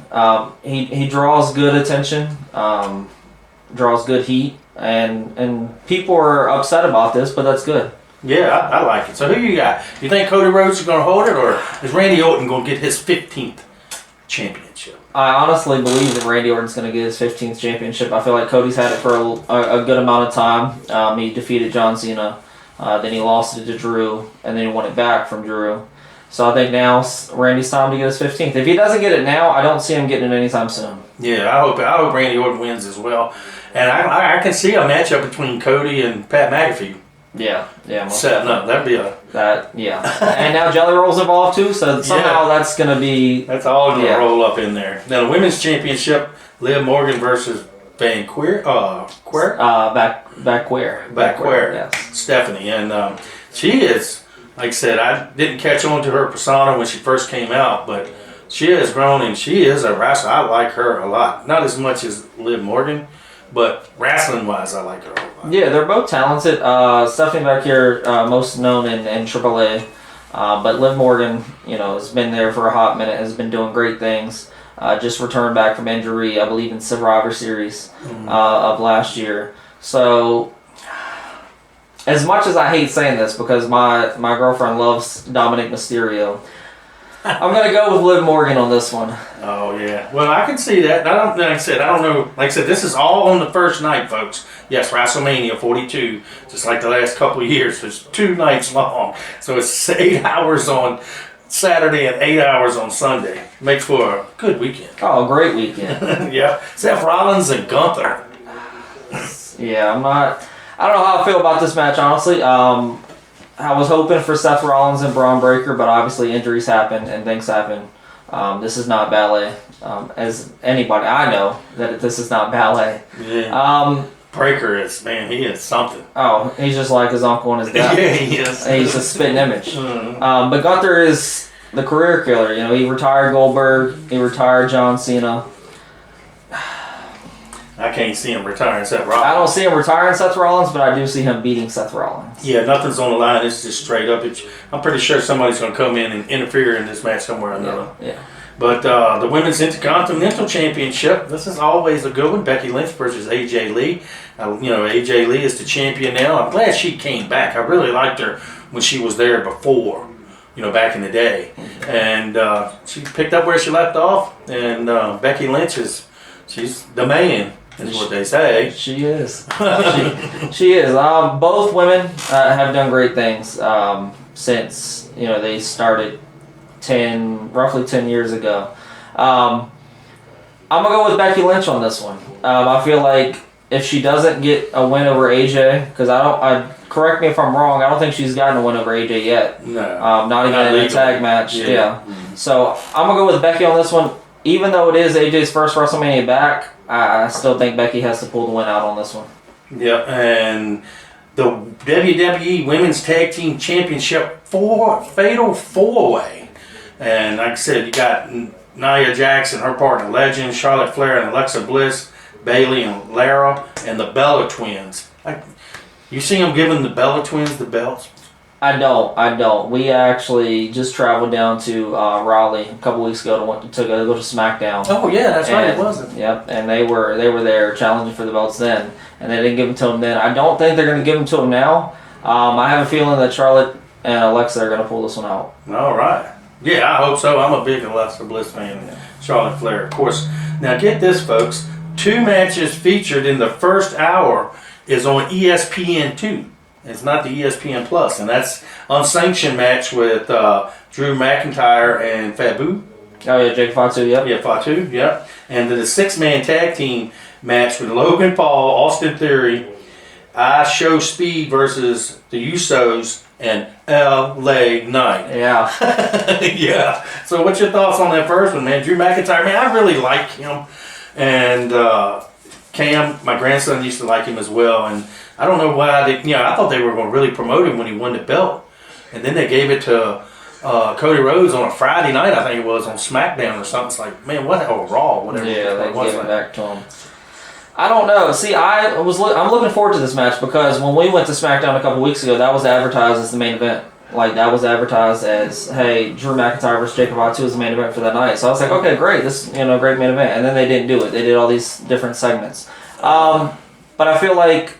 Speaker 12: He draws good attention, draws good heat, and people are upset about this, but that's good.
Speaker 6: Yeah, I like it. So who you got? You think Cody Rhodes is going to hold it, or is Randy Orton going to get his 15th championship?
Speaker 12: I honestly believe that Randy Orton's going to get his 15th championship. I feel like Cody's had it for a good amount of time. He defeated John Cena, then he lost it to Drew, and then he won it back from Drew. So I think now Randy's time to get his 15th. If he doesn't get it now, I don't see him getting it anytime soon.
Speaker 6: Yeah, I hope Randy Orton wins as well. And I can see a matchup between Cody and Pat McAfee.
Speaker 12: Yeah.
Speaker 6: Setting up. That'd be
Speaker 12: And now Jelly Roll's involved too, so somehow that's going to be...
Speaker 6: That's all going to roll up in there. Now, the Women's Championship, Liv Morgan versus Van Queer?
Speaker 12: Backqueer, yes.
Speaker 6: Stephanie. And she is, like I said, I didn't catch on to her persona when she first came out, but she has grown and she is a wrestler. I like her a lot. Not as much as Liv Morgan, but wrestling-wise, I like her a lot.
Speaker 12: Yeah, they're both talented. Stephanie Backqueer, most known in AAA, but Liv Morgan, has been there for a hot minute, has been doing great things. Just returned back from injury, I believe, in Survivor Series of last year. So, as much as I hate saying this, because my girlfriend loves Dominic Mysterio, I'm going to go with Liv Morgan on this one.
Speaker 6: Oh, yeah. Well, I can see that. I don't know. Like I said, this is all on the first night, folks. Yes, WrestleMania 42, just like the last couple of years. It's 2 nights long. So it's 8 hours on Saturday and 8 hours on Sunday. Makes for a good weekend.
Speaker 12: Oh, a great weekend.
Speaker 6: Yeah. Seth Rollins and Gunther.
Speaker 12: Yeah, I don't know how I feel about this match, honestly. I was hoping for Seth Rollins and Braun Breaker, but obviously injuries happen and things happen. This is not ballet. As anybody, I know that this is not ballet.
Speaker 6: Yeah. Breaker he is something.
Speaker 12: Oh, he's just like his uncle and his dad.
Speaker 6: Yeah, he is.
Speaker 12: He's a spitting image. But Gunther is the career killer. He retired Goldberg. He retired John Cena.
Speaker 6: I can't see him retiring Seth Rollins.
Speaker 12: I don't see him retiring Seth Rollins, but I do see him beating Seth Rollins.
Speaker 6: Yeah, nothing's on the line. It's just straight up. I'm pretty sure somebody's going to come in and interfere in this match somewhere or another.
Speaker 12: Yeah.
Speaker 6: But the Women's Intercontinental Championship, this is always a good one. Becky Lynch versus AJ Lee. AJ Lee is the champion now. I'm glad she came back. I really liked her when she was there before, back in the day. And she picked up where she left off. And Becky Lynch she's the man. Is what they say.
Speaker 12: She is. She is. Both women have done great things since they started roughly 10 years ago. I'm gonna go with Becky Lynch on this one. I feel like if she doesn't get a win over AJ, because correct me if I'm wrong, I don't think she's gotten a win over AJ yet.
Speaker 6: No.
Speaker 12: Not even in a tag match. Yeah. So I'm gonna go with Becky on this one. Even though it is AJ's first WrestleMania back, I still think Becky has to pull the win out on this one.
Speaker 6: Yeah, and the WWE Women's Tag Team Championship Fatal 4-Way. And like I said, you got Nia Jax and her partner Legend, Charlotte Flair and Alexa Bliss, Bayley and Lara, and the Bella Twins. You see them giving the Bella Twins the belts?
Speaker 12: I don't. We actually just traveled down to Raleigh a couple weeks ago to go to SmackDown.
Speaker 6: Oh yeah, that's right, it wasn't.
Speaker 12: Yep, and they were there challenging for the belts then, and they didn't give them to them then. I don't think they're going to give them to them now. I have a feeling that Charlotte and Alexa are going to pull this one out.
Speaker 6: All right. Yeah, I hope so. I'm a big Alexa Bliss fan. Charlotte Flair, of course. Now get this, folks. 2 matches featured in the first hour is on ESPN2. It's not the ESPN Plus, and that's unsanctioned match with Drew McIntyre and Fabu.
Speaker 12: Oh yeah, Jake Fatu, yep.
Speaker 6: Yeah, Fatu, yep. And then the 6-man tag team match with Logan Paul, Austin Theory, I Show Speed versus the Usos, and LA Knight.
Speaker 12: Yeah.
Speaker 6: Yeah. So what's your thoughts on that first one, man? Drew McIntyre, man, I really like him. And Cam, my grandson, used to like him as well. And I don't know why I thought they were going to really promote him when he won the belt. And then they gave it to Cody Rhodes on a Friday night, I think it was, on SmackDown or something. It's like, man, or Raw, whatever.
Speaker 12: Yeah, they gave it back to him. I don't know. See, I'm looking forward to this match because when we went to SmackDown a couple weeks ago, that was advertised as the main event. Like, that was advertised as, hey, Drew McIntyre versus Jacob Fatu is the main event for that night. So I was like, okay, great. This is, great main event. And then they didn't do it. They did all these different segments. But I feel like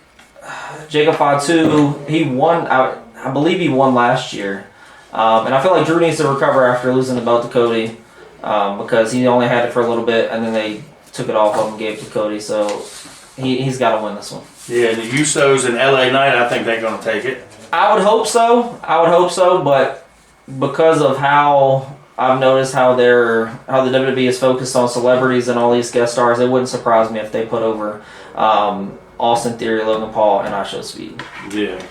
Speaker 12: Jacob Fatu, he won, I believe he won last year. And I feel like Drew needs to recover after losing the belt to Cody because he only had it for a little bit and then they took it off of him and gave it to Cody. So he's got to win this one.
Speaker 6: Yeah, the Usos and LA Knight, I think they're going to take it.
Speaker 12: I would hope so, but because of how I've noticed how the WWE is focused on celebrities and all these guest stars, it wouldn't surprise me if they put over Austin Theory, Logan Paul, and ISHO Speed.
Speaker 6: Yeah.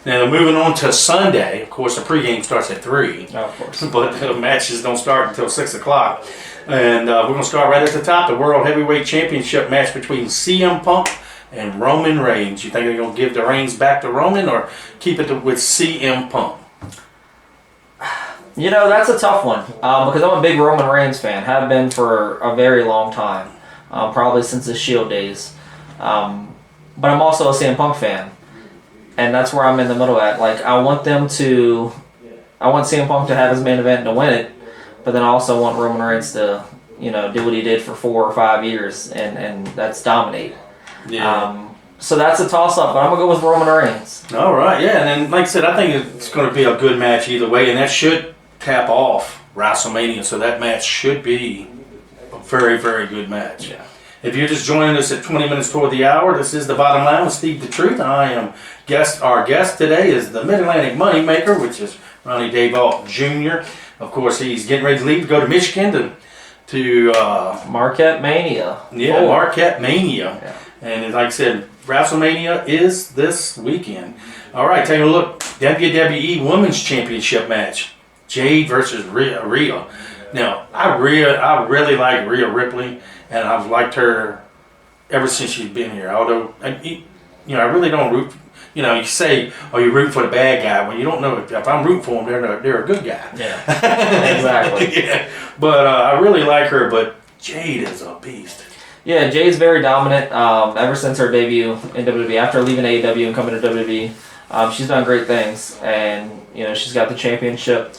Speaker 6: Now, moving on to Sunday, of course, the pregame starts at 3.
Speaker 12: Oh, of course.
Speaker 6: But the matches don't start until 6 o'clock. And we're going to start right at the top, the World Heavyweight Championship match between CM Punk and Roman Reigns. You think they're going to give the reins back to Roman or keep it with CM Punk?
Speaker 12: You know, that's a tough one because I'm a big Roman Reigns fan. Have been for a very long time, probably since the Shield days. But I'm also a CM Punk fan, and that's where I'm in the middle at. Like, I want CM Punk to have his main event and to win it, but then I also want Roman Reigns to, do what he did for 4 or 5 years, and that's dominate.
Speaker 6: Yeah.
Speaker 12: So that's a toss-up, but I'm going to go with Roman Reigns.
Speaker 6: All right, yeah. And then, like I said, I think it's going to be a good match either way, and that should tap off WrestleMania, so that match should be a very, very good match.
Speaker 12: Yeah.
Speaker 6: If you're just joining us at 20 minutes toward the hour, this is The Bottom Line with Steve the Truth. I am our guest today is the Mid-Atlantic Moneymaker, which is Ronnie Dayvault Jr. Of course, he's getting ready to leave to go to Michigan to
Speaker 12: Marquette Mania.
Speaker 6: Yeah, Marquette Mania. Yeah. And like I said, WrestleMania is this weekend. All right, take a look. WWE Women's Championship match. Jade versus Rhea. Now, I really like Rhea Ripley, and I've liked her ever since she's been here. Although, I really don't root. You say, "Oh, you root for the bad guy." Well, you don't know if I'm rooting for them, they're a good guy.
Speaker 12: Yeah, exactly.
Speaker 6: Yeah. But I really like her. But Jade is a beast.
Speaker 12: Yeah, Jade's very dominant ever since her debut in WWE. After leaving AEW and coming to WWE, she's done great things, and she's got the championship.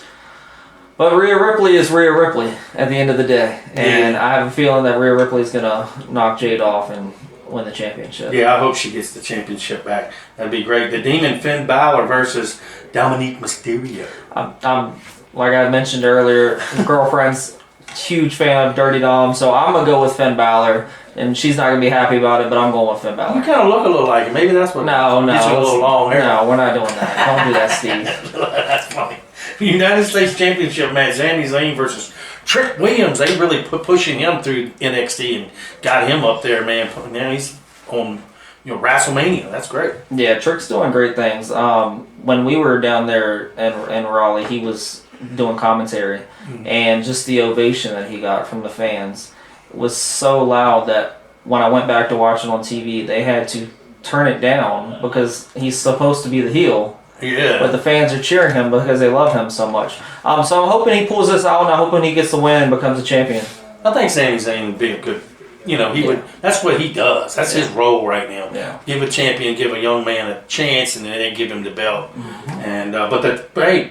Speaker 12: But Rhea Ripley is Rhea Ripley at the end of the day, and I have a feeling that Rhea Ripley is gonna knock Jade off and win the championship.
Speaker 6: Yeah, I hope she gets the championship back. That'd be great. The Demon Finn Balor versus Dominique Mysterio.
Speaker 12: I'm like I mentioned earlier, girlfriend's huge fan of Dirty Dom, so I'm gonna go with Finn Balor, and she's not gonna be happy about it, but I'm going with Finn Balor.
Speaker 6: You kind of look a little like it. Maybe that's what.
Speaker 12: No,
Speaker 6: gets you a little long hair.
Speaker 12: No, we're not doing that. Don't do that, Steve.
Speaker 6: That's funny. United States Championship match: Sami Zayn versus Trick Williams. They really pushing him through NXT and got him up there, man. Now he's on WrestleMania. That's great.
Speaker 12: Yeah, Trick's doing great things. When we were down there in Raleigh, he was doing commentary, and just the ovation that he got from the fans was so loud that when I went back to watch it on TV, they had to turn it down because he's supposed to be the heel.
Speaker 6: Yeah.
Speaker 12: But the fans are cheering him because they love him so much. So I'm hoping he pulls this out, and I'm hoping he gets the win and becomes a champion.
Speaker 6: I think Sami Zayn would be a good. He would. That's what he does. That's his role right now.
Speaker 12: Yeah.
Speaker 6: Give a champion, give a young man a chance, and then give him the belt. And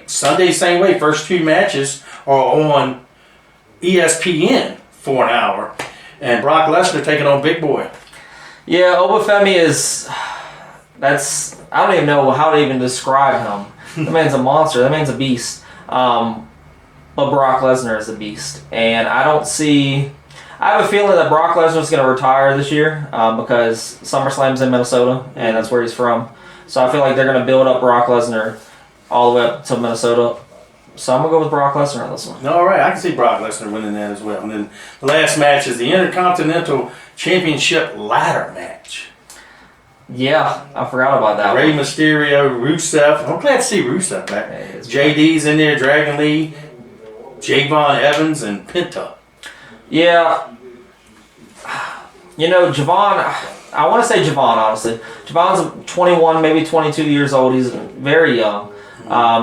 Speaker 6: Sunday same way. First 2 matches are on ESPN for an hour, and Brock Lesnar taking on Big Boy.
Speaker 12: Yeah, Obafemi is. I don't even know how to even describe him. That man's a monster. That man's a beast. But Brock Lesnar is a beast, and I have a feeling that Brock Lesnar's going to retire this year because SummerSlam's in Minnesota, and that's where he's from. So I feel like they're going to build up Brock Lesnar all the way up to Minnesota. So I'm going to go with Brock Lesnar on this one.
Speaker 6: All right, I can see Brock Lesnar winning that as well. And then the last match is the Intercontinental Championship ladder match.
Speaker 12: Yeah, I forgot about that
Speaker 6: Rey
Speaker 12: one.
Speaker 6: Mysterio, Rusev. I'm glad to see Rusev back.
Speaker 12: Yeah,
Speaker 6: JD's in there, Dragon Lee, Javon Evans, and Penta.
Speaker 12: Yeah. Javon, I want to say Javon, honestly. Javon's 21, maybe 22 years old. He's very young.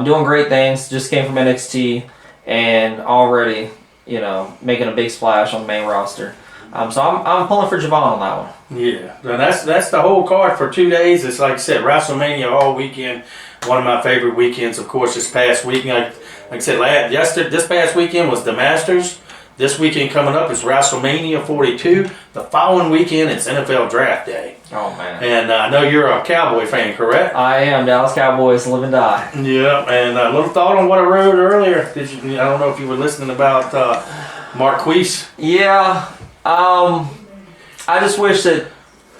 Speaker 12: Doing great things. Just came from NXT and already, making a big splash on the main roster. So I'm pulling for Javon on that one.
Speaker 6: Yeah, that's the whole card for 2 days. It's like I said, WrestleMania all weekend. One of my favorite weekends, of course, this past weekend. Like I said, this past weekend was the Masters. This weekend coming up is WrestleMania 42. The following weekend it's NFL Draft Day.
Speaker 12: Oh, man.
Speaker 6: And I know you're a Cowboy fan, correct?
Speaker 12: I am. Dallas Cowboys live and die.
Speaker 6: Yeah, and a little thought on what I wrote earlier. I don't know if you were listening about Marquise.
Speaker 12: Yeah. I just wish that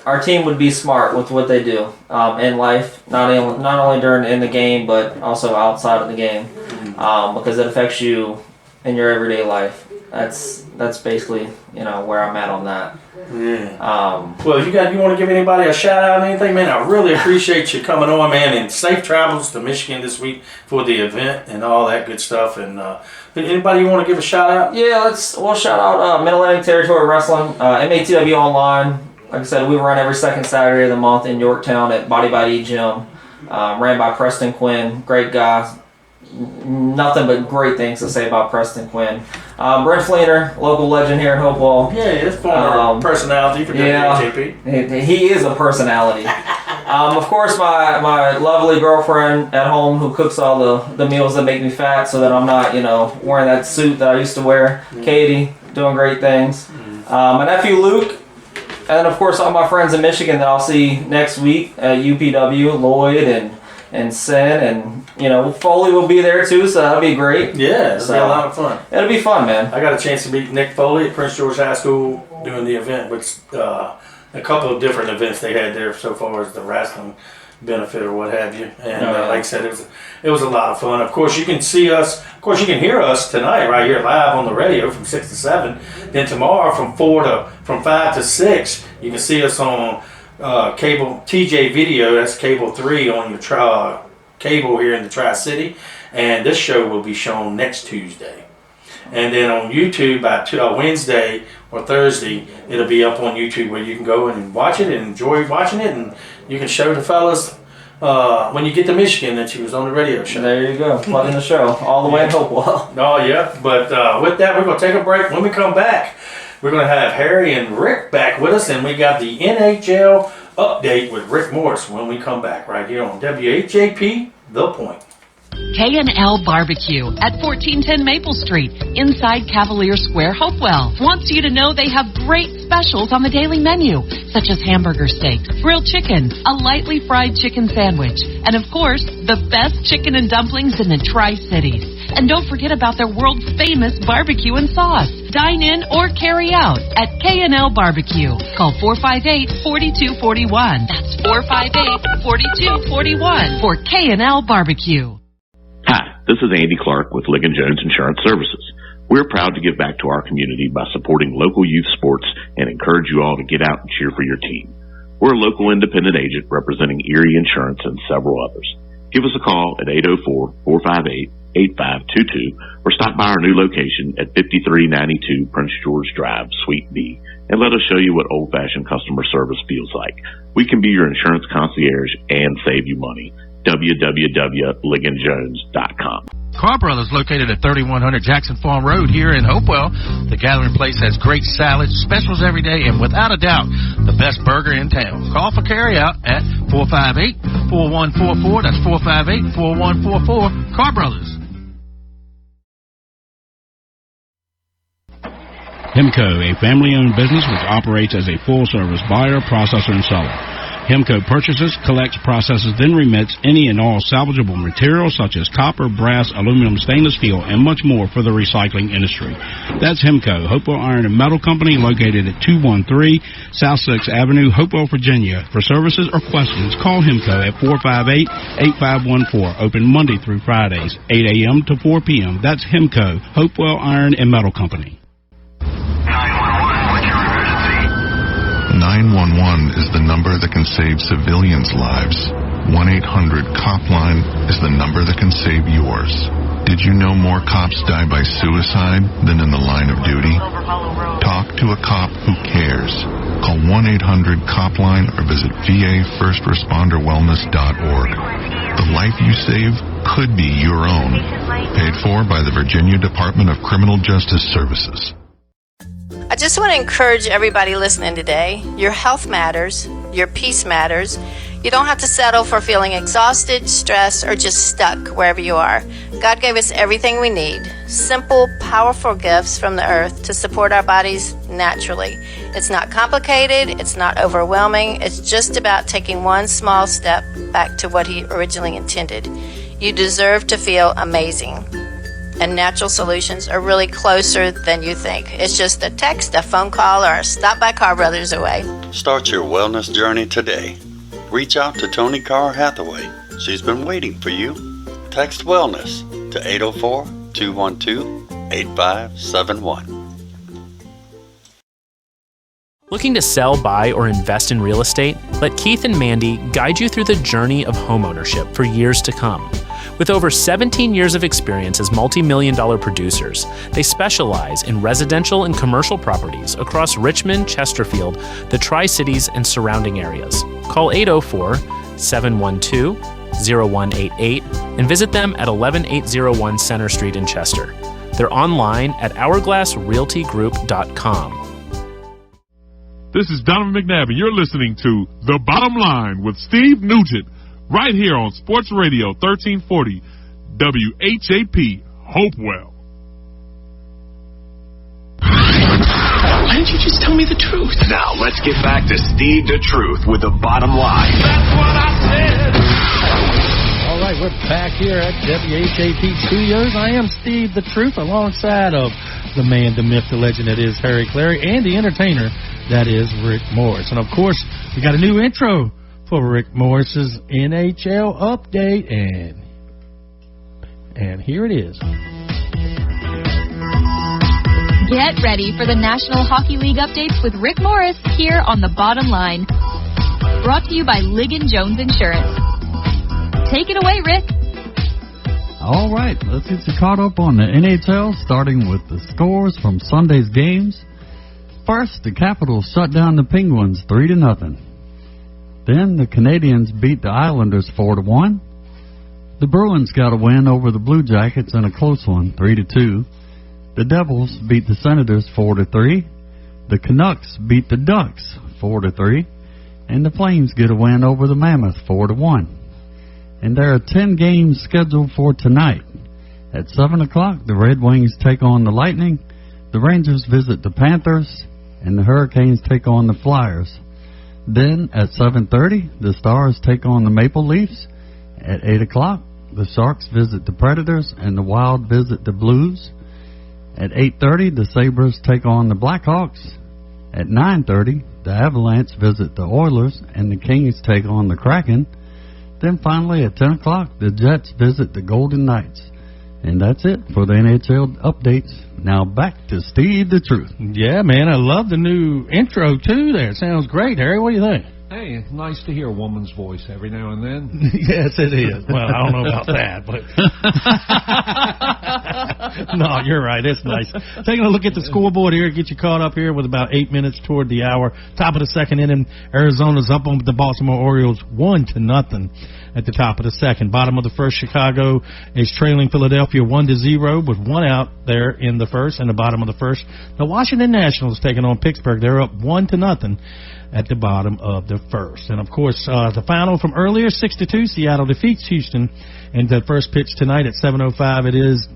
Speaker 12: our team would be smart with what they do in life, not only in the game, but also outside of the game. because it affects you in your everyday life. That's basically, where I'm at on that.
Speaker 6: Yeah. Well, you want to give anybody a shout out or anything, man? I really appreciate you coming on, man, and safe travels to Michigan this week for the event and all that good stuff. And anybody you want to give a shout out?
Speaker 12: Yeah, we'll shout out Mid-Atlantic Territory Wrestling, MATW Online. Like I said, we run every second Saturday of the month in Yorktown at Body by E Gym. Ran by Preston Quinn, great guy. Nothing but great things to say about Preston Quinn. Brent Fleener, local legend here in Hopewell.
Speaker 6: Yeah, it's former personality for WHAP.
Speaker 12: He is a personality. Of course, my lovely girlfriend at home who cooks all the meals that make me fat so that I'm not, wearing that suit that I used to wear. Katie, doing great things. My nephew Luke, and of course all my friends in Michigan that I'll see next week at UPW, Lloyd and Sin, and Foley will be there too, so that'll be great.
Speaker 6: Yeah, it'll be a lot of fun.
Speaker 12: It'll be fun, man.
Speaker 6: I got a chance to meet Nick Foley at Prince George High School doing the event, which a couple of different events they had there so far as the wrestling benefit or what have you. And like I said, it was a lot of fun. Of course, you can see us. Of course, you can hear us tonight right here live on the radio from 6 to 7. Then tomorrow from 5 to 6, you can see us on cable TJ Video. That's cable 3 on your cable here in the Tri-City. And this show will be shown next Tuesday. And then on YouTube by Wednesday or Thursday, it'll be up on YouTube where you can go and watch it and enjoy watching it, and you can show the fellas when you get to Michigan that you was on the radio show.
Speaker 12: There you go, plugging the show all the way in Hopewell.
Speaker 6: Oh yeah, but with that, we're gonna take a break. When we come back, we're gonna have Harry and Rick back with us, and we got the NHL update with Rick Morris when we come back right here on WHAP The Point.
Speaker 8: K&L Barbecue at 1410 Maple Street, inside Cavalier Square, Hopewell, wants you to know they have great specials on the daily menu, such as hamburger steaks, grilled chicken, a lightly fried chicken sandwich, and of course, the best chicken and dumplings in the Tri-Cities. And don't forget about their world-famous barbecue and sauce. Dine in or carry out at K&L Barbecue. Call 458-4241. That's 458-4241 for K&L Barbecue.
Speaker 11: Hi, this is Andy Clark with Ligon Jones Insurance Services. We're proud to give back to our community by supporting local youth sports and encourage you all to get out and cheer for your team. We're a local independent agent representing Erie Insurance and several others. Give us a call at 804-458-8522 or stop by our new location at 5392 Prince George Drive, Suite B, and let us show you what old-fashioned customer service feels like. We can be your insurance concierge and save you money. www.ligonjones.com.
Speaker 2: Carr Brothers, located at 3100 Jackson Farm Road here in Hopewell. The Gathering Place has great salads, specials every day, and without a doubt, the best burger in town. Call for carryout at 458-4144. That's 458-4144. Carr Brothers.
Speaker 14: Hemco, a family-owned business which operates as a full-service buyer, processor, and seller. Hemco purchases, collects, processes, then remits any and all salvageable materials such as copper, brass, aluminum, stainless steel, and much more for the recycling industry. That's Hemco, Hopewell Iron and Metal Company, located at 213 South 6th Avenue, Hopewell, Virginia. For services or questions, call Hemco at 458-8514. Open Monday through Fridays, 8 a.m. to 4 p.m. That's Hemco, Hopewell Iron and Metal Company.
Speaker 15: 911 is the number that can save civilians' lives. 1-800-COP-LINE is the number that can save yours. Did you know more cops die by suicide than in the line of duty? Talk to a cop who cares. Call 1-800-COP-LINE or visit VAFirstResponderWellness.org. The life you save could be your own. Paid for by the Virginia Department of Criminal Justice Services.
Speaker 9: I just want to encourage everybody listening today. Your health matters. Your peace matters. You don't have to settle for feeling exhausted, stressed, or just stuck wherever you are. God gave us everything we need. Simple, powerful gifts from the earth to support our bodies naturally. It's not complicated. It's not overwhelming. It's just about taking one small step back to what He originally intended. You deserve to feel amazing. And natural solutions are really closer than you think. It's just a text, a phone call, or a stop by Carr Brothers away.
Speaker 13: Start your wellness journey today. Reach out to Tony Carr Hathaway. She's been waiting for you. Text wellness to 804-212-8571.
Speaker 10: Looking to sell, buy, or invest in real estate? Let Keith and Mandy guide you through the journey of homeownership for years to come. With over 17 years of experience as multi-million-dollar producers, they specialize in residential and commercial properties across Richmond, Chesterfield, the Tri-Cities, and surrounding areas. Call 804-712-0188 and visit them at 11801 Center Street in Chester. They're online at hourglassrealtygroup.com.
Speaker 16: This is Donovan McNabb, and you're listening to The Bottom Line with Steve Nugent, right here on Sports Radio 1340, WHAP, Hopewell.
Speaker 1: Why didn't you just tell me the truth? Now, let's get back to Steve the Truth with The Bottom Line. That's what I said.
Speaker 2: All right, we're back here at WHAP Studios. I am Steve the Truth, alongside of the man, the myth, the legend that is Harry Clary, and the entertainer that is Rick Morris. And, of course, we got a new intro for Rick Morris's NHL update, and here it is.
Speaker 17: Get ready for the National Hockey League updates with Rick Morris here on The Bottom Line. Brought to you by Ligon Jones Insurance. Take it away, Rick.
Speaker 4: All right, let's get you caught up on the NHL, starting with the scores from Sunday's games. First, the Capitals shut down the Penguins 3-0. Then the Canadiens beat the Islanders 4-1. The Bruins got a win over the Blue Jackets in a close one, 3-2. The Devils beat the Senators 4-3. The Canucks beat the Ducks 4-3. And the Flames get a win over the Mammoth 4-1. And there are 10 games scheduled for tonight. At 7 o'clock, the Red Wings take on the Lightning. The Rangers visit the Panthers. And the Hurricanes take on the Flyers. Then at 7:30, the Stars take on the Maple Leafs. At 8 o'clock, the Sharks visit the Predators and the Wild visit the Blues. At 8:30, the Sabres take on the Blackhawks. At 9:30, the Avalanche visit the Oilers and the Kings take on the Kraken. Then finally at 10 o'clock, the Jets visit the Golden Knights. And that's it for the NHL updates. Now back to Steve the Truth.
Speaker 2: Yeah, man, I love the new intro, too, there. It sounds great. Harry, what do you think?
Speaker 3: Hey, it's nice to hear a woman's voice every now and then.
Speaker 2: Yes, it is. Well, I don't know about that, but... No, you're right. It's nice. Taking a look at the scoreboard here, get you caught up here with about 8 minutes toward the hour. Top of the second inning, Arizona's up on the Baltimore Orioles 1-0 at the top of the second. Bottom of the first, Chicago is trailing Philadelphia 1-0 with one out there in the first. And the bottom of the first, the Washington Nationals taking on Pittsburgh. They're up 1-0 at the bottom of the first. And, of course, the final from earlier, 6-2, Seattle defeats Houston. And the first pitch tonight at 7:05, it is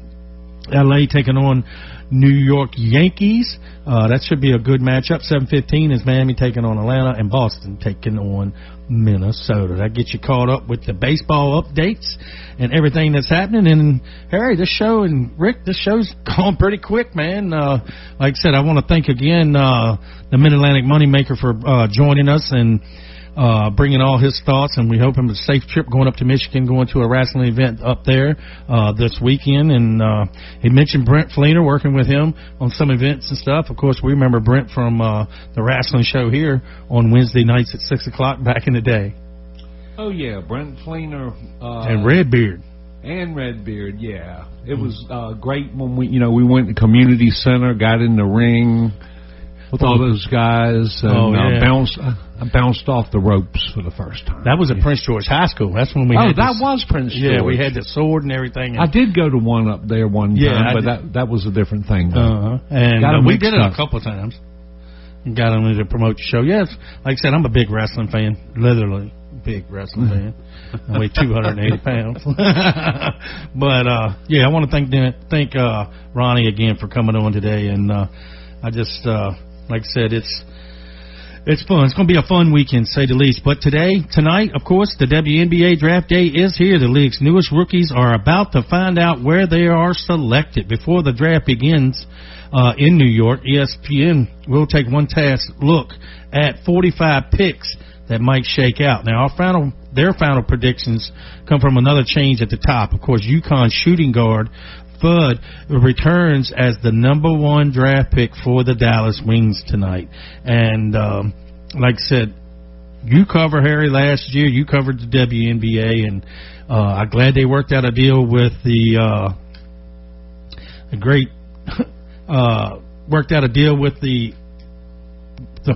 Speaker 2: L.A. taking on New York Yankees. That should be a good matchup. 7:15 is Miami taking on Atlanta, and Boston taking on Minnesota. That gets you caught up with the baseball updates and everything that's happening. And, Harry, this show, and Rick, this show's gone pretty quick, man. Like I said, I want to thank again the Mid-Atlantic Moneymaker for joining us and bringing all his thoughts, and we hope him a safe trip going up to Michigan, going to a wrestling event up there this weekend. And he mentioned Brent Fleener, working with him on some events and stuff. Of course, we remember Brent from the wrestling show here on Wednesday nights at 6 o'clock back in the day.
Speaker 3: Oh, yeah, Brent Fleener.
Speaker 2: And Redbeard.
Speaker 3: And Redbeard, yeah. It was great when we went to Community Center, got in the ring with all those guys, and bounced off the ropes for the first time.
Speaker 2: That was at Prince George High School. That's when we had
Speaker 3: that was Prince George.
Speaker 2: Yeah, we had the sword and everything. And
Speaker 3: I did go to one up there one time, but that was a different thing.
Speaker 2: And we did it a couple of times. Got on to promote the show. Yes, like I said, I'm a big wrestling fan. Literally big wrestling fan. I weigh 280 pounds. But, yeah, I want to thank Ronnie again for coming on today. And I just... like I said, it's fun. It's going to be a fun weekend, to say the least. But tonight, of course, the WNBA Draft Day is here. The league's newest rookies are about to find out where they are selected. Before the draft begins in New York, ESPN will take one task look at 45 picks that might shake out. Now, our final their final predictions come from another change at the top. Of course, UConn shooting guard Fudd returns as the number 1 draft pick for the Dallas Wings tonight. And like I said, you covered Harry last year. You covered the WNBA, and I'm glad they worked out a deal with worked out a deal with the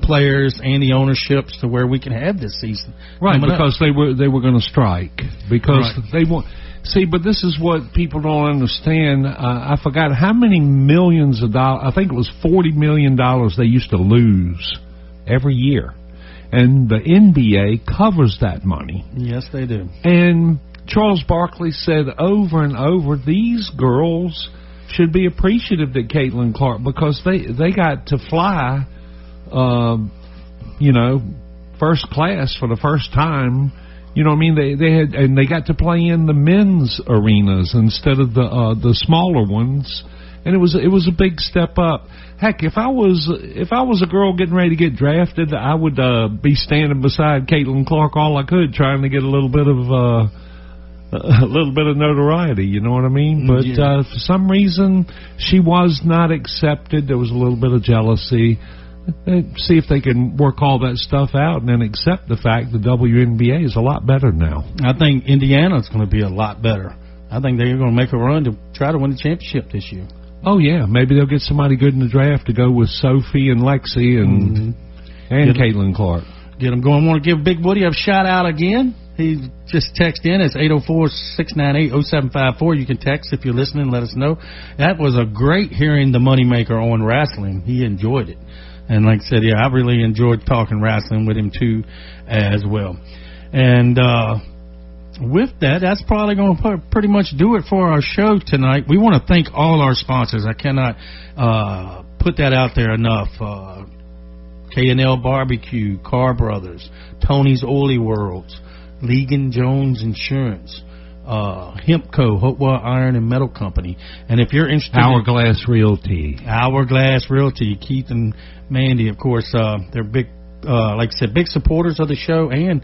Speaker 2: players and the ownerships to where we can have this season.
Speaker 3: Right, because they were going to strike because they want. See, but this is what people don't understand. I forgot how many millions of dollars. I think it was $40 million they used to lose every year, and the NBA covers that money.
Speaker 2: Yes, they do.
Speaker 3: And Charles Barkley said over and over, these girls should be appreciative to Caitlin Clark because they got to fly, first class for the first time. You know what I mean? They got to play in the men's arenas instead of the smaller ones, and it was a big step up. Heck, if I was a girl getting ready to get drafted, I would be standing beside Caitlin Clark all I could, trying to get a little bit of notoriety. You know what I mean? But for some reason, she was not accepted. There was a little bit of jealousy. See if they can work all that stuff out and then accept the fact the WNBA is a lot better now.
Speaker 2: I think Indiana's going to be a lot better. I think they're going to make a run to try to win the championship this year.
Speaker 3: Oh, yeah. Maybe they'll get somebody good in the draft to go with Sophie and Lexi and Caitlin Clark.
Speaker 2: Get them going. I want to give Big Woody a shout-out again. He just texted in. It's 804-698-0754. You can text if you're listening. Let us know. That was a great hearing the Moneymaker on wrestling. He enjoyed it. And like I said, I really enjoyed talking wrestling with him, too, as well. And with that, that's probably going to pretty much do it for our show tonight. We want to thank all our sponsors. I cannot put that out there enough. K&L Barbecue, Car Brothers, Tony's Oily Worlds, Ligon Jones Insurance, Hempco, Hopewell Iron and Metal Company. And if you're interested
Speaker 3: Hourglass Realty,
Speaker 2: Keith and Mandy, of course, they're big, like I said, big supporters of the show. And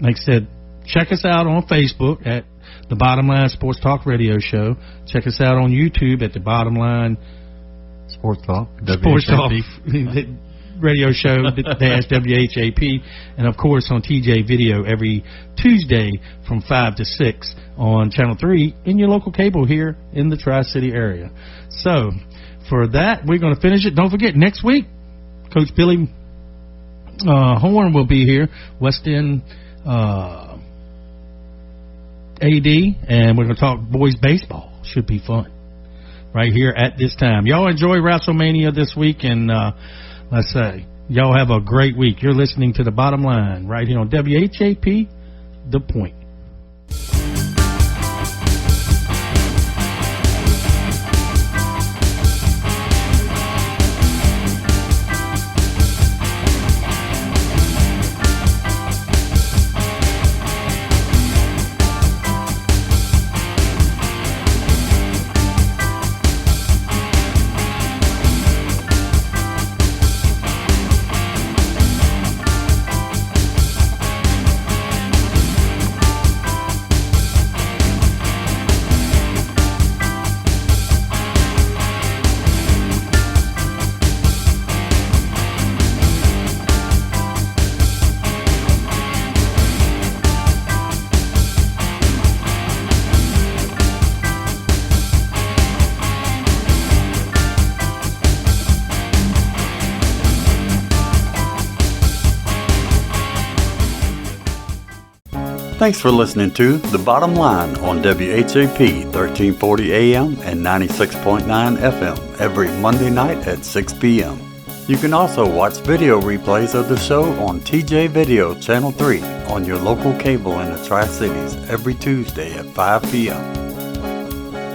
Speaker 2: like I said, check us out on Facebook at the Bottom Line Sports Talk Radio Show. Check us out on YouTube at the Bottom Line
Speaker 4: Sports Talk
Speaker 2: Radio Show WHAP, and of course on TJ Video every Tuesday from 5 to 6 on Channel 3 in your local cable here in the Tri-City area. So for that, we're going to finish it. Don't forget, next week, Coach Billy Horn will be here, West End AD, and we're going to talk boys baseball. Should be fun right here at this time. Y'all enjoy Wrestlemania this week, and let's say, y'all have a great week. You're listening to The Bottom Line right here on WHAP, The Point.
Speaker 13: Thanks for listening to The Bottom Line on WHAP 1340 AM and 96.9 FM every Monday night at 6 p.m. You can also watch video replays of the show on TJ Video Channel 3 on your local cable in the Tri-Cities every Tuesday at 5 p.m.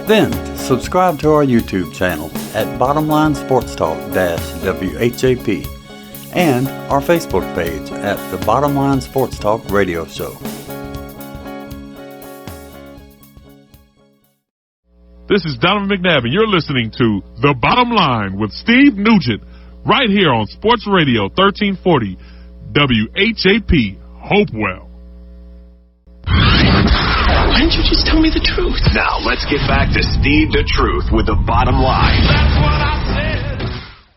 Speaker 13: Then, subscribe to our YouTube channel at Bottom Line Sports Talk WHAP and our Facebook page at The Bottom Line Sports Talk Radio Show.
Speaker 16: This is Donovan McNabb, and you're listening to The Bottom Line with Steve Nugent, right here on Sports Radio 1340 WHAP Hopewell.
Speaker 1: Why didn't you just tell me the truth? Now, let's get back to Steve the Truth with the bottom line. That's what I said.